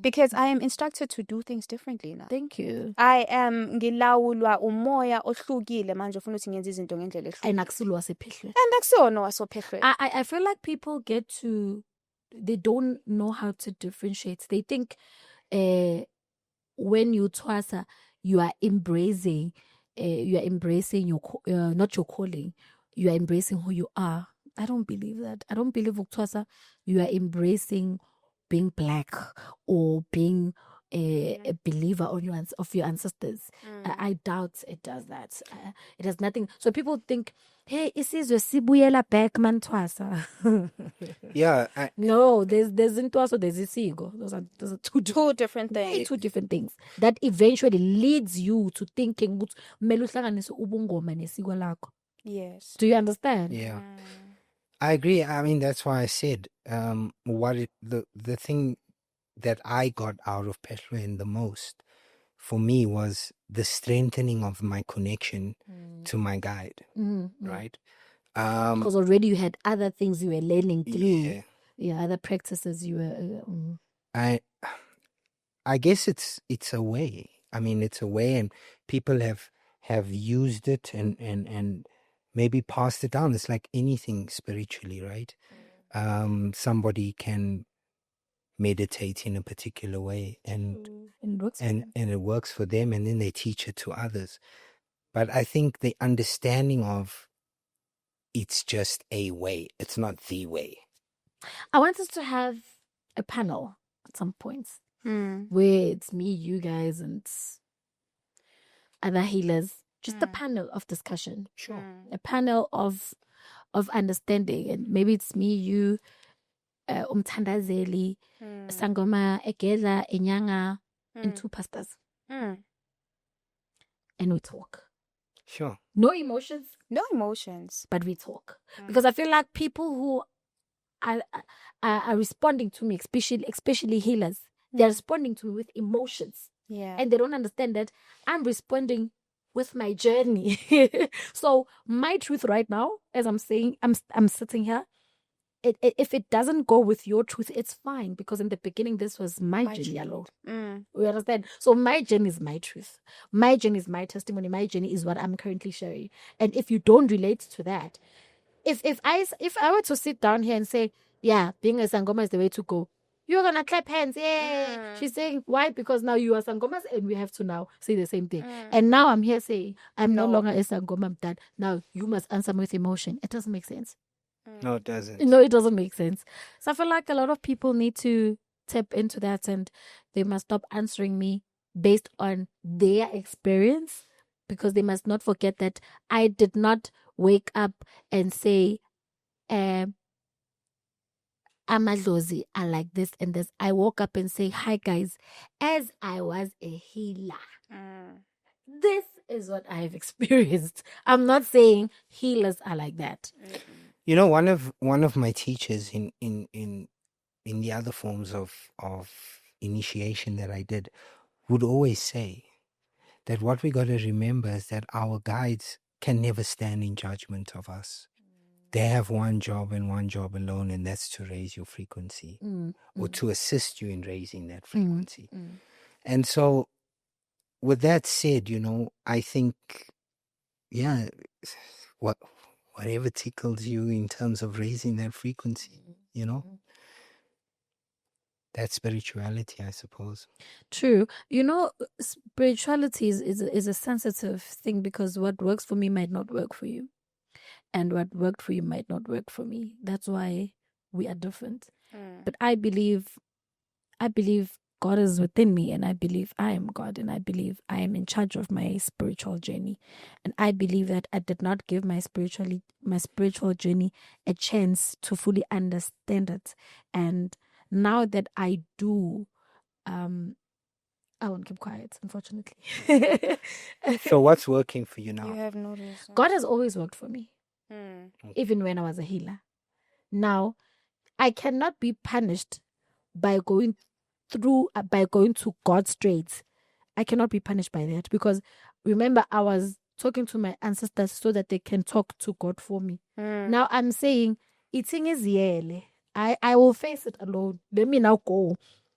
[SPEAKER 2] Because I am instructed to do things differently now.
[SPEAKER 3] Thank you.
[SPEAKER 2] I am ngilawulwa umoya ohlukile manje ufuna ukuthi ngenze izinto ngendlela ehlukile.
[SPEAKER 3] And akusulwa sephehlweni.
[SPEAKER 2] And akusona wasophehlweni.
[SPEAKER 3] I feel like people they don't know how to differentiate. They think when you twasa, you are embracing your not your calling. You are embracing who you are. I don't believe that. I don't believe twasa you are embracing being black or being a believer of your ancestors. I doubt it does that. It has nothing. So people think, hey, isizwe sibuyela back man twasa.
[SPEAKER 1] Yeah.
[SPEAKER 3] No, there's Ntwaso, there's Isigo. Those are
[SPEAKER 2] two different things.
[SPEAKER 3] Two different things that eventually leads you to thinking ubungoma nesiko lakho.
[SPEAKER 2] Yes.
[SPEAKER 3] Do you understand?
[SPEAKER 1] Yeah. I agree. I mean, that's why I said the thing that I got out of Pehlweni the most for me was the strengthening of my connection to my guide, right?
[SPEAKER 3] Because already you had other things you were learning through.
[SPEAKER 1] Yeah,
[SPEAKER 3] other practices you were.
[SPEAKER 1] I guess it's a way. I mean, it's a way, and people have used it and maybe passed it down. It's like anything spiritually, right? Somebody can meditate in a particular way and it works for them, and then they teach it to others. But I think the understanding of it's just a way, it's not the way.
[SPEAKER 3] I want us to have a panel at some points where it's me, you guys, and other healers. Just a panel of discussion.
[SPEAKER 1] Sure.
[SPEAKER 3] A panel of understanding. And maybe it's me, you, Umthandazeli, Sangoma, Egeza, Enyanga, and two pastors. And we talk.
[SPEAKER 1] Sure.
[SPEAKER 2] No emotions.
[SPEAKER 3] But we talk. Because I feel like people who are responding to me, especially healers, they're responding to me with emotions.
[SPEAKER 2] Yeah.
[SPEAKER 3] And they don't understand that I'm responding with my journey. So my truth right now, as I'm saying, I'm sitting here, if it doesn't go with your truth, it's fine, because in the beginning this was my journey alone. We understand. So my journey is my truth. My journey is my testimony. My journey is what I'm currently sharing. And if you don't relate to that, if I were to sit down here and say, yeah, being a Sangoma is the way to go, you're gonna clap hands. Yeah. She's saying, why? Because now you are Sangomas and we have to now say the same thing. And now I'm here saying, I'm no longer a Sangoma, I'm done. Now you must answer me with emotion. It doesn't make sense.
[SPEAKER 1] No, it doesn't.
[SPEAKER 3] No, it doesn't make sense. So I feel like a lot of people need to tap into that, and they must stop answering me based on their experience, because they must not forget that I did not wake up and say, Amadlozi are like this and this. I woke up and say, hi guys, as I was a healer, this is what I have experienced. I'm not saying healers are like that.
[SPEAKER 1] You know, one of my teachers in the other forms of initiation that I did would always say that what we got to remember is that our guides can never stand in judgment of us. They have one job and one job alone, and that's to raise your frequency or to assist you in raising that frequency. And so with that said, you know, I think, yeah, whatever tickles you in terms of raising that frequency, you know, that's spirituality, I suppose.
[SPEAKER 3] True. You know, spirituality is a sensitive thing, because what works for me might not work for you. And what worked for you might not work for me. That's why we are different. But I believe God is within me, and I believe I am God, and I believe I am in charge of my spiritual journey. And I believe that I did not give my spiritual journey a chance to fully understand it. And now that I do, I won't keep quiet, unfortunately.
[SPEAKER 1] So what's working for you now?
[SPEAKER 2] You have noticed.
[SPEAKER 3] God has always worked for me. Even when I was a healer. Now, I cannot be punished by going to God's straits. I cannot be punished by that, because remember, I was talking to my ancestors so that they can talk to God for me. Now I'm saying, eating is yele. I will face it alone. Let me now go.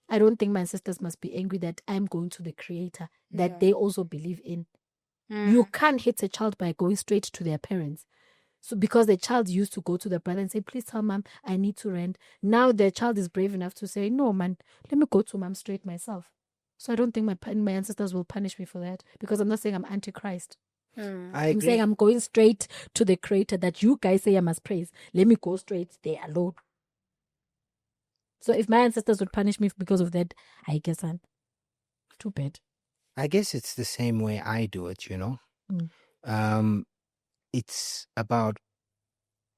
[SPEAKER 3] I don't think my sisters must be angry that I'm going to the creator that they also believe in. You can't hit a child by going straight to their parents. So because the child used to go to the brother and say, please tell mom I need to rent. Now the child is brave enough to say, no, man, let me go to mom straight myself. So I don't think my ancestors will punish me for that, because I'm not saying I'm antichrist. I'm saying I'm going straight to the creator that you guys say I must praise. Let me go straight there alone. So if my ancestors would punish me because of that, I guess I'm too bad.
[SPEAKER 1] I guess it's the same way I do it, you know. It's about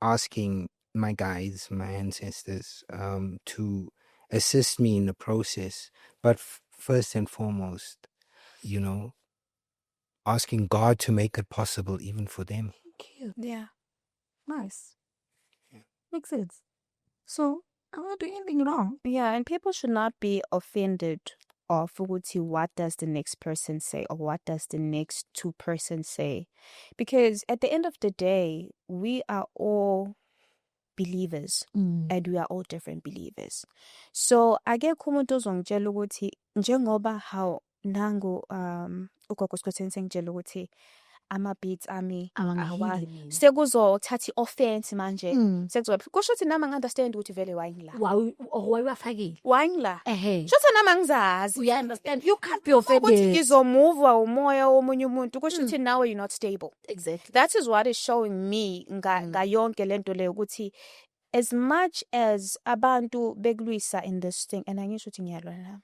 [SPEAKER 1] asking my guides, my ancestors, to assist me in the process. But first and foremost, you know, asking God to make it possible even for them.
[SPEAKER 3] Cute.
[SPEAKER 2] Yeah.
[SPEAKER 3] Nice. Yeah. Makes sense. So I'm not doing anything wrong.
[SPEAKER 2] Yeah, and people should not be offended of what does the next person say or what does the next two person say. Because at the end of the day, we are all believers and we are all different believers. So akekho umuntu ozongitshela ukuthi njengoba how nangu ugogo Skhotheni sengitshela ukuthi ama-beats ami sekuzothatha i-offense manje kusho ukuthi nami angi-understand ukuthi vele wayengila wayengila sho ukuthi nami angizazi.
[SPEAKER 3] You understand? You can't be offended.
[SPEAKER 2] Ukuthi ngizomuvwa umoya womunye umuntu kusho ukuthi now you're not stable.
[SPEAKER 3] Exactly.
[SPEAKER 2] That is what is showing me ngayonke lento leyo ukuthi as much as abantu bekulwisa in this thing, and angisho ukuthi ngiyalwa nami.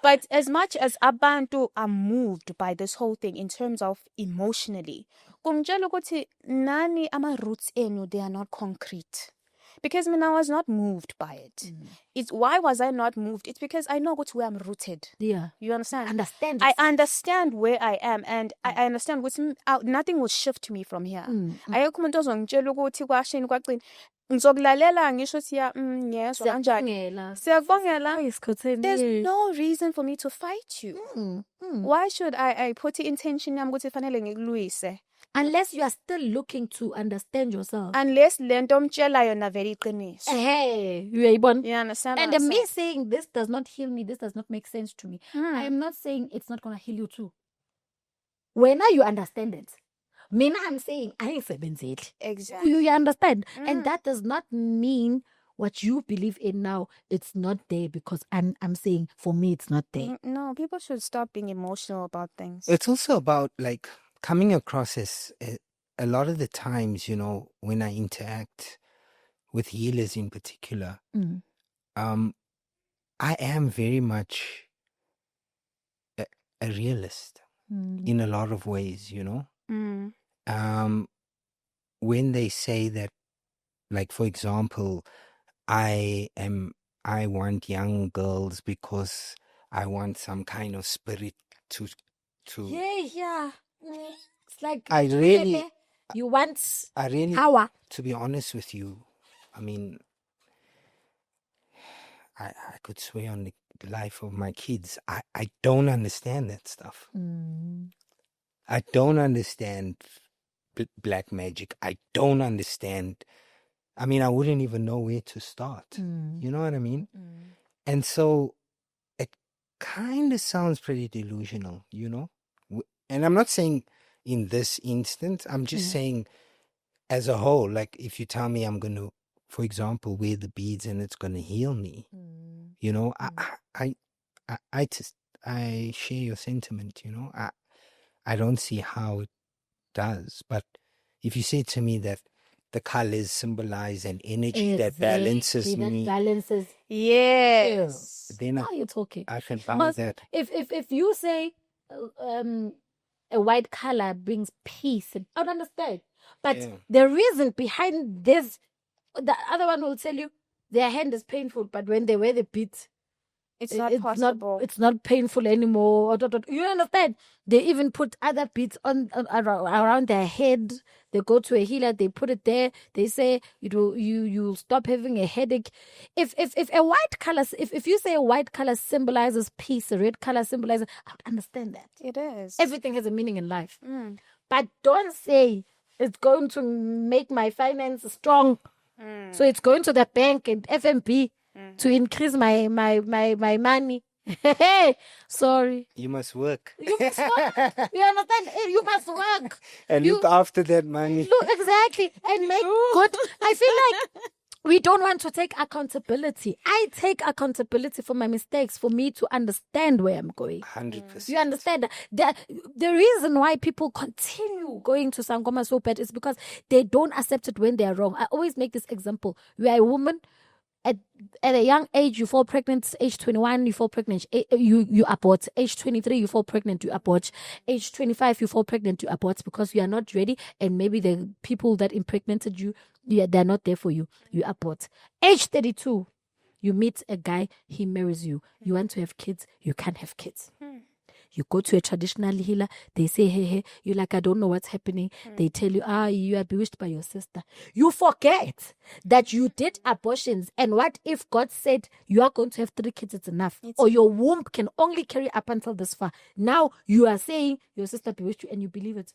[SPEAKER 2] But as much as abantu are moved by this whole thing in terms of emotionally, kumtshela ukuthi nani ama-roots enu, they are not concrete. Because I was not moved by it. It's why was I not moved? It's because I know where I'm rooted.
[SPEAKER 3] Yeah.
[SPEAKER 2] You understand?
[SPEAKER 3] Understand.
[SPEAKER 2] I understand where I am, and I understand nothing will shift me from here. Ayekho umuntu ozongitshela ukuthi kwashini kwaqina ngizokulalela ngisho siya yes kanjani siyakubongela. There's no reason for me to fight you. Why should I put intention yami ukuthi fanele ngikulwise?
[SPEAKER 3] Unless you are still looking to understand yourself.
[SPEAKER 2] Unless lento omtshela yona vele iqiniso.
[SPEAKER 3] You
[SPEAKER 2] understand?
[SPEAKER 3] And me saying this does not heal me, this does not make sense to me. I am not saying it's not going to heal you too. When you understand it, I'm saying I it.
[SPEAKER 2] Exactly.
[SPEAKER 3] You understand? And that does not mean what you believe in now, it's not there, because I'm saying for me it's not there.
[SPEAKER 2] No, people should stop being emotional about things.
[SPEAKER 1] It's also about like coming across as a lot of the times, you know, when I interact with healers in particular, I am very much a realist in a lot of ways, you know. When they say that, like, for example, I want young girls because I want some kind of spirit to
[SPEAKER 3] Yeah. It's like you want power.
[SPEAKER 1] To be honest with you, I mean, I could swear on the life of my kids. I don't understand that stuff. I don't understand black magic. I don't understand. I mean, I wouldn't even know where to start. You know what I mean? And so it kind of sounds pretty delusional, you know? And I'm not saying in this instance, I'm just saying as a whole, like if you tell me I'm going to, for example, wear the beads and it's going to heal me, you know, I share your sentiment, you know, I don't see how it does. But if you say to me that the colors symbolize an energy that balances me.
[SPEAKER 2] Yes.
[SPEAKER 1] Then
[SPEAKER 3] now you're talking.
[SPEAKER 1] I can balance that.
[SPEAKER 3] If you say a white color brings peace, I don't understand. But the reason behind this, the other one will tell you their hand is painful, but when they wear the beads,
[SPEAKER 2] it's not possible.
[SPEAKER 3] It's not painful anymore. You understand? They even put other beads on around their head. They go to a healer. They put it there. They say you'll stop having a headache. If a white color, if you say a white color symbolizes peace, a red color symbolizes, I would understand that.
[SPEAKER 2] It is.
[SPEAKER 3] Everything has a meaning in life. But don't say it's going to make my finances strong. So it's going to the bank and FNB. to increase my money. Sorry.
[SPEAKER 1] You must work.
[SPEAKER 3] You must work. You understand? You must work.
[SPEAKER 1] And look after that money.
[SPEAKER 3] Look, exactly. And make good. I feel like we don't want to take accountability. I take accountability for my mistakes, for me to understand where I'm going.
[SPEAKER 1] 100%.
[SPEAKER 3] You understand? The reason why people continue going to Sangoma so bad is because they don't accept it when they are wrong. I always make this example. You are a woman. At a young age, you fall pregnant. Age 21, you fall pregnant. You abort. Age 23, you fall pregnant, you abort. Age 25, you fall pregnant, you abort because you are not ready. And maybe the people that impregnated you, they're not there for you. You abort. Age 32, you meet a guy, he marries you. You want to have kids, you can't have kids. You go to a traditional healer, they say, hey, you're like, I don't know what's happening. They tell you, you are bewitched by your sister. You forget that you did abortions. And what if God said you are going to have 3 kids, it's enough. Or your womb can only carry up until this far. Now you are saying your sister bewitched you and you believe it.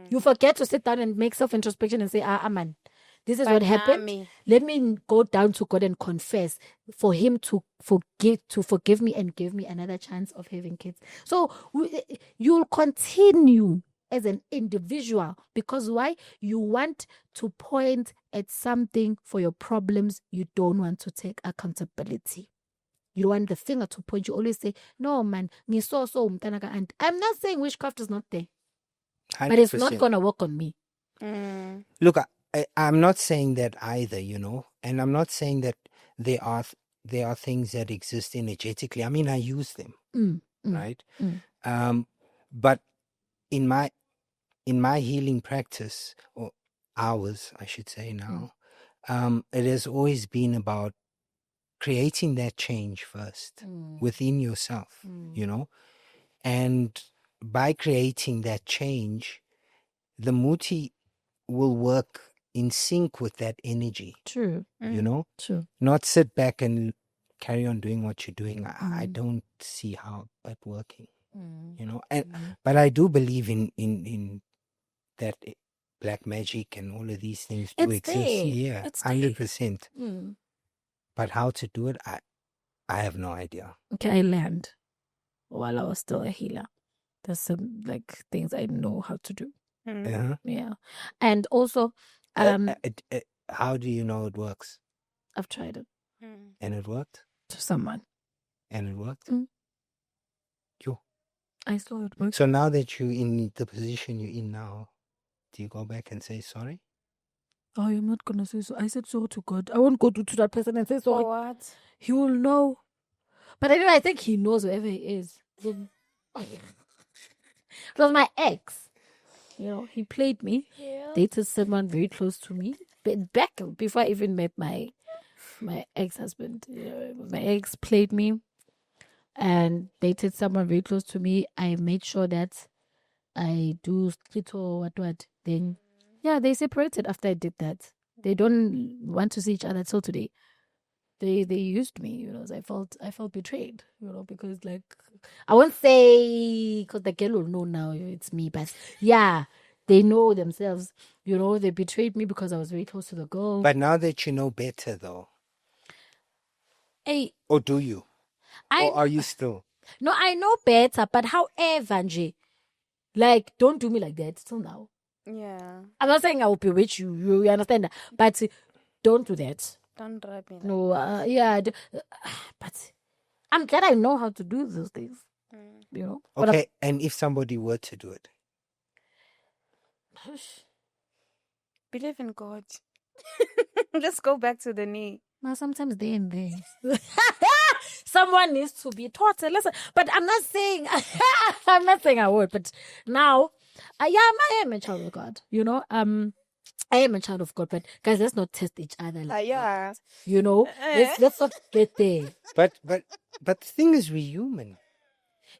[SPEAKER 3] You forget to sit down and make self-introspection and say, man, this is what happened. Let me go down to God and confess for him to forgive me and give me another chance of having kids. So you'll continue as an individual because why? You want to point at something for your problems. You don't want to take accountability. You don't want the finger to point. You always say, no, man, I'm not saying witchcraft is not there, 100%. But it's not going to work on me.
[SPEAKER 1] Look, I'm not saying that either, and I'm not saying that there are things that exist energetically. I mean, I use them, right? But in my healing practice, or ours, I should say now, it has always been about creating that change first within yourself, and by creating that change, the muti will work in sync with that energy.
[SPEAKER 3] True. True.
[SPEAKER 1] Not sit back and carry on doing what you're doing. I don't see how that working. But I do believe in that black magic and all of these things do exist. Yeah, it's 100%. But how to do it, I have no idea.
[SPEAKER 3] Okay, I learned while I was still a healer. There's some things I know how to do. Yeah. And also
[SPEAKER 1] how do you know it works?
[SPEAKER 3] I've tried it.
[SPEAKER 1] And it worked?
[SPEAKER 3] To someone.
[SPEAKER 1] And it worked?
[SPEAKER 3] I saw it work.
[SPEAKER 1] So now that you're in the position you're in now, do you go back and say sorry?
[SPEAKER 3] I'm not going to say so. I said sorry to God. I won't go to that person and say sorry.
[SPEAKER 2] For what?
[SPEAKER 3] He will know. But anyway, I think he knows wherever he is. It was my ex. He played me, dated someone very close to me. But back before I even met my ex-husband, my ex played me and dated someone very close to me. I made sure that I do split or what. Then, they separated after I did that. They don't want to see each other till today. They used me, so I felt betrayed, because I won't say because the girl will know now it's me, but they know themselves, they betrayed me because I was very close to the girl.
[SPEAKER 1] But now that you know better, though, or do you? Or are you still?
[SPEAKER 3] No, I know better, but however, don't do me like that till now.
[SPEAKER 2] Yeah.
[SPEAKER 3] I'm not saying I will bewitch you. You understand that, but don't do that.
[SPEAKER 2] Don't drive me.
[SPEAKER 3] No, but I'm glad I know how to do those things.
[SPEAKER 1] Okay, and if somebody were to do it?
[SPEAKER 2] Believe in God. Let's go back to the knee.
[SPEAKER 3] Now, sometimes they and they. Someone needs to be taught a lesson. But I'm not saying I would. But now, I am a child of God. I am a child of God. But guys, let's not test each other. Let's not get there.
[SPEAKER 1] But the thing is, we're human.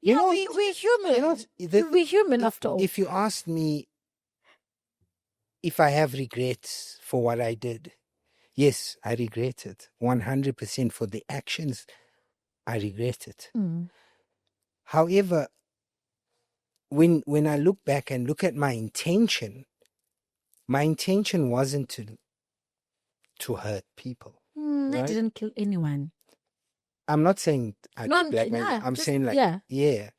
[SPEAKER 3] We're human. We're human after all.
[SPEAKER 1] If you ask me if I have regrets for what I did, yes, I regret it. 100% for the actions, I regret it. However, when I look back and look at my intention wasn't to hurt people.
[SPEAKER 3] I didn't kill anyone.
[SPEAKER 1] I'm not saying blackmail. I'm saying yeah.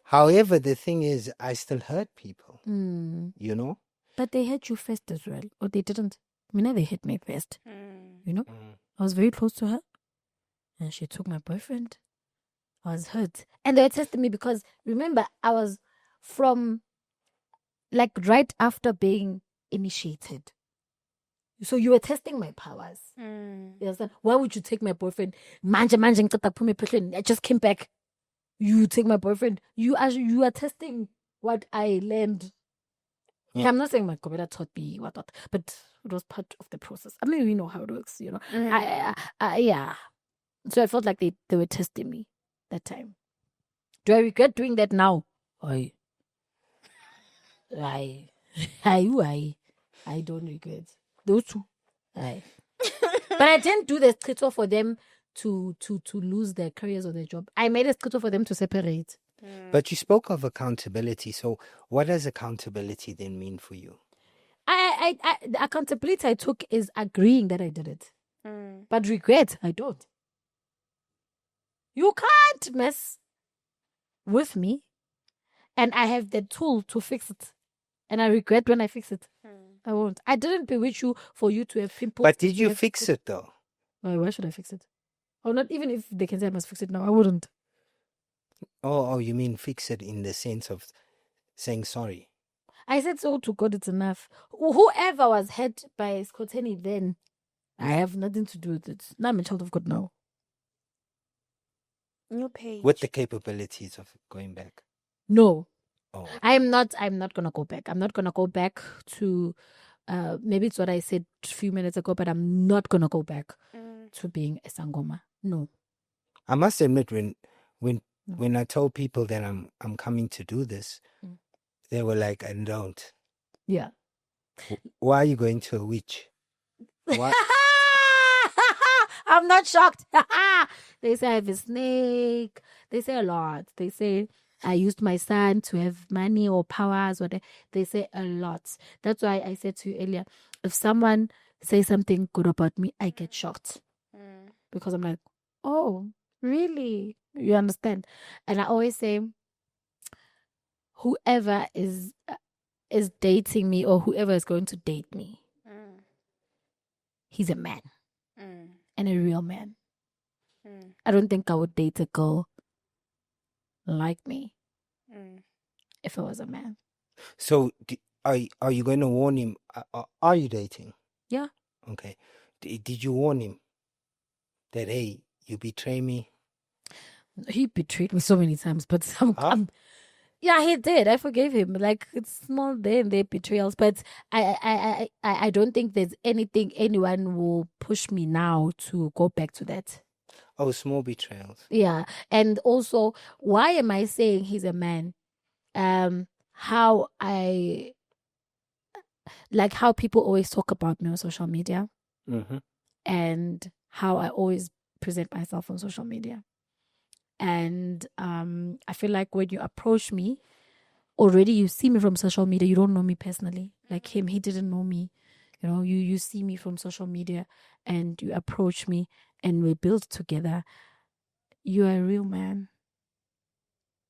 [SPEAKER 1] However, the thing is, I still hurt people. You know.
[SPEAKER 3] But they hurt you first as well, or they didn't. I mean, they hit me first. You know, I was very close to her, and she took my boyfriend. I was hurt, and they were testing me because remember, I was from like right after being initiated. So you were testing my powers. You understand? Why would you take my boyfriend? I just came back. You take my boyfriend. You are testing what I learned. Yeah. I'm not saying my computer taught me what, but it was part of the process. I mean, we know how it works, you know. Yeah. So I felt like they were testing me that time. Do I regret doing that now? I don't regret those two. But I didn't do the schito for them to lose their careers or their job. I made a schito for them to separate.
[SPEAKER 1] But you spoke of accountability. So what does accountability then mean for you?
[SPEAKER 3] The accountability I took is agreeing that I did it. But regret, I don't. You can't mess with me. And I have the tool to fix it. And I regret when I fix it. I won't. I didn't bewitch you for you to have pimples.
[SPEAKER 1] But did you fix it though?
[SPEAKER 3] Why should I fix it? Or not even if they can say I must fix it now. I wouldn't.
[SPEAKER 1] Oh, you mean fix it in the sense of saying sorry?
[SPEAKER 3] I said so to God, it's enough. Whoever was hurt by Skhotheni then, I have nothing to do with it. Now I'm a child of God now.
[SPEAKER 2] New page.
[SPEAKER 1] With the capabilities of going back?
[SPEAKER 3] No.
[SPEAKER 1] Oh.
[SPEAKER 3] I'm not gonna go back. I'm not gonna go back to maybe it's what I said a few minutes ago, but I'm not gonna go back to being a Sangoma. No.
[SPEAKER 1] I must admit when I told people that I'm coming to do this, they were like, I don't.
[SPEAKER 3] Yeah.
[SPEAKER 1] Why are you going to a witch? Why?
[SPEAKER 3] I'm not shocked. They say I have a snake. They say a lot. They say I used my son to have money or powers. Whatever. They say a lot. That's why I said to you earlier, if someone says something good about me, I get shocked. Because I'm like, oh, really? You understand? And I always say, whoever is dating me or whoever is going to date me, he's a man. And a real man. I don't think I would date a girl like me if I was a man.
[SPEAKER 1] So are you going to warn him? Are you dating?
[SPEAKER 3] Yeah.
[SPEAKER 1] Okay. Did you warn him that, hey, you betray me?
[SPEAKER 3] He betrayed me so many times, but yeah, he did. I forgave him. Like, it's small there and there betrayals, but I don't think there's anything anyone will push me now to go back to that.
[SPEAKER 1] Oh, small betrayals.
[SPEAKER 3] Yeah. And also, why am I saying he's a man? How people always talk about me on social media, and how I always present myself on social media. And I feel like when you approach me, already you see me from social media. You don't know me personally. Like him, he didn't know me. You know, you see me from social media and you approach me and we build together. You are a real man.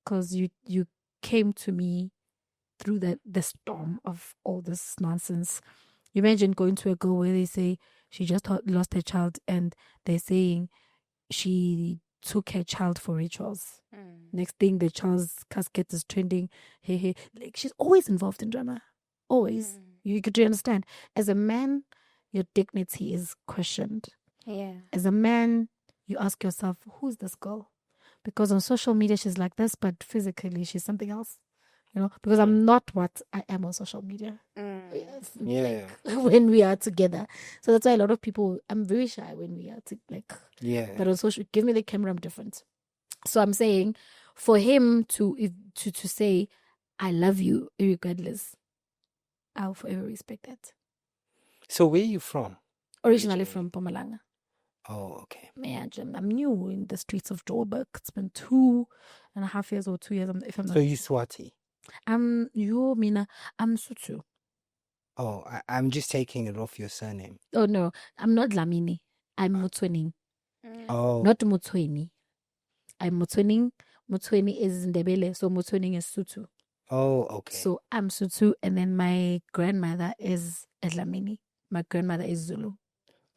[SPEAKER 3] Because you came to me through the storm of all this nonsense. You imagine going to a girl where they say she just lost her child and they're saying she took her child for rituals. Next thing, the child's casket is trending. Hey. Like, she's always involved in drama. Always. You could understand. As a man, your dignity is questioned.
[SPEAKER 2] Yeah.
[SPEAKER 3] As a man, you ask yourself, who's this girl? Because on social media, she's like this, but physically, she's something else. You know, because I'm not what I am on social media.
[SPEAKER 1] Yeah.
[SPEAKER 3] When we are together. So that's why a lot of people, I'm very shy when we are
[SPEAKER 1] yeah.
[SPEAKER 3] But on social, give me the camera, I'm different. So I'm saying, for him to say, I love you, regardless, I'll forever respect that.
[SPEAKER 1] So where are you from?
[SPEAKER 3] Originally from Mpumalanga.
[SPEAKER 1] Oh, okay.
[SPEAKER 3] Yeah, I'm new in the streets of Joburg. It's been 2.5 years or 2 years. If I'm not.
[SPEAKER 1] So you Swati?
[SPEAKER 3] I'm Sotho.
[SPEAKER 1] Oh, I'm just taking it off your surname.
[SPEAKER 3] Oh no, I'm not Lamini. I'm Mutwening.
[SPEAKER 1] Oh.
[SPEAKER 3] Not Mutweni. I'm Mutwening. Mutweni is Ndebele, so Mutwening is Sutu.
[SPEAKER 1] Oh, okay.
[SPEAKER 3] So I'm Sutu, and then my grandmother is Edlamini. My grandmother is Zulu.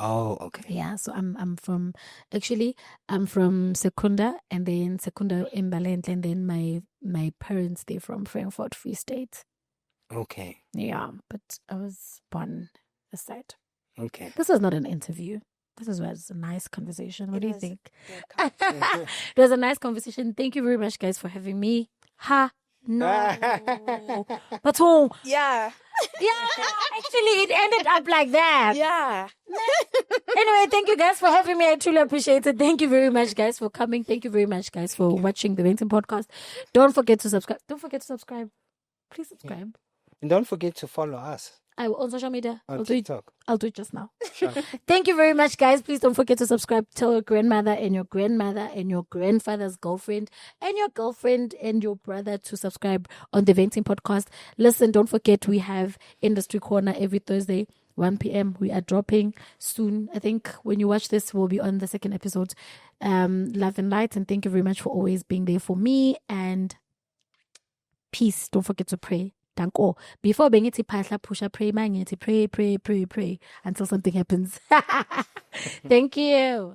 [SPEAKER 1] Oh, okay.
[SPEAKER 3] Yeah, so I'm from Secunda, and then Secunda Imbalent, and then my parents, they're from Frankfurt, Free State.
[SPEAKER 1] Okay.
[SPEAKER 3] Yeah, but I was born this side.
[SPEAKER 1] Okay.
[SPEAKER 3] This was not an interview. This was a nice conversation. What do you think? It was a nice conversation. Thank you very much, guys, for having me. No. But
[SPEAKER 2] Yeah.
[SPEAKER 3] Actually, it ended up like that.
[SPEAKER 2] Yeah.
[SPEAKER 3] Anyway, thank you guys for having me. I truly appreciate it. Thank you very much, guys, for coming. Thank you very much, guys, for watching the Venting Podcast. Don't forget to subscribe. Please subscribe.
[SPEAKER 1] And don't forget to follow us
[SPEAKER 3] On social media.
[SPEAKER 1] on TikTok.
[SPEAKER 3] I'll do it just now.
[SPEAKER 1] Sure.
[SPEAKER 3] Thank you very much, guys. Please don't forget to subscribe. Tell your grandmother and your grandmother and your grandfather's girlfriend and your girlfriend and your brother to subscribe on the Venting Podcast. Listen, don't forget we have Industry Corner every Thursday, 1 p.m. We are dropping soon. I think when you watch this, we'll be on the second episode. Love and light, and thank you very much for always being there for me. And peace. Don't forget to pray. Danko. Before bengithi phahla pusha pray mangithi pray until something happens. Thank you.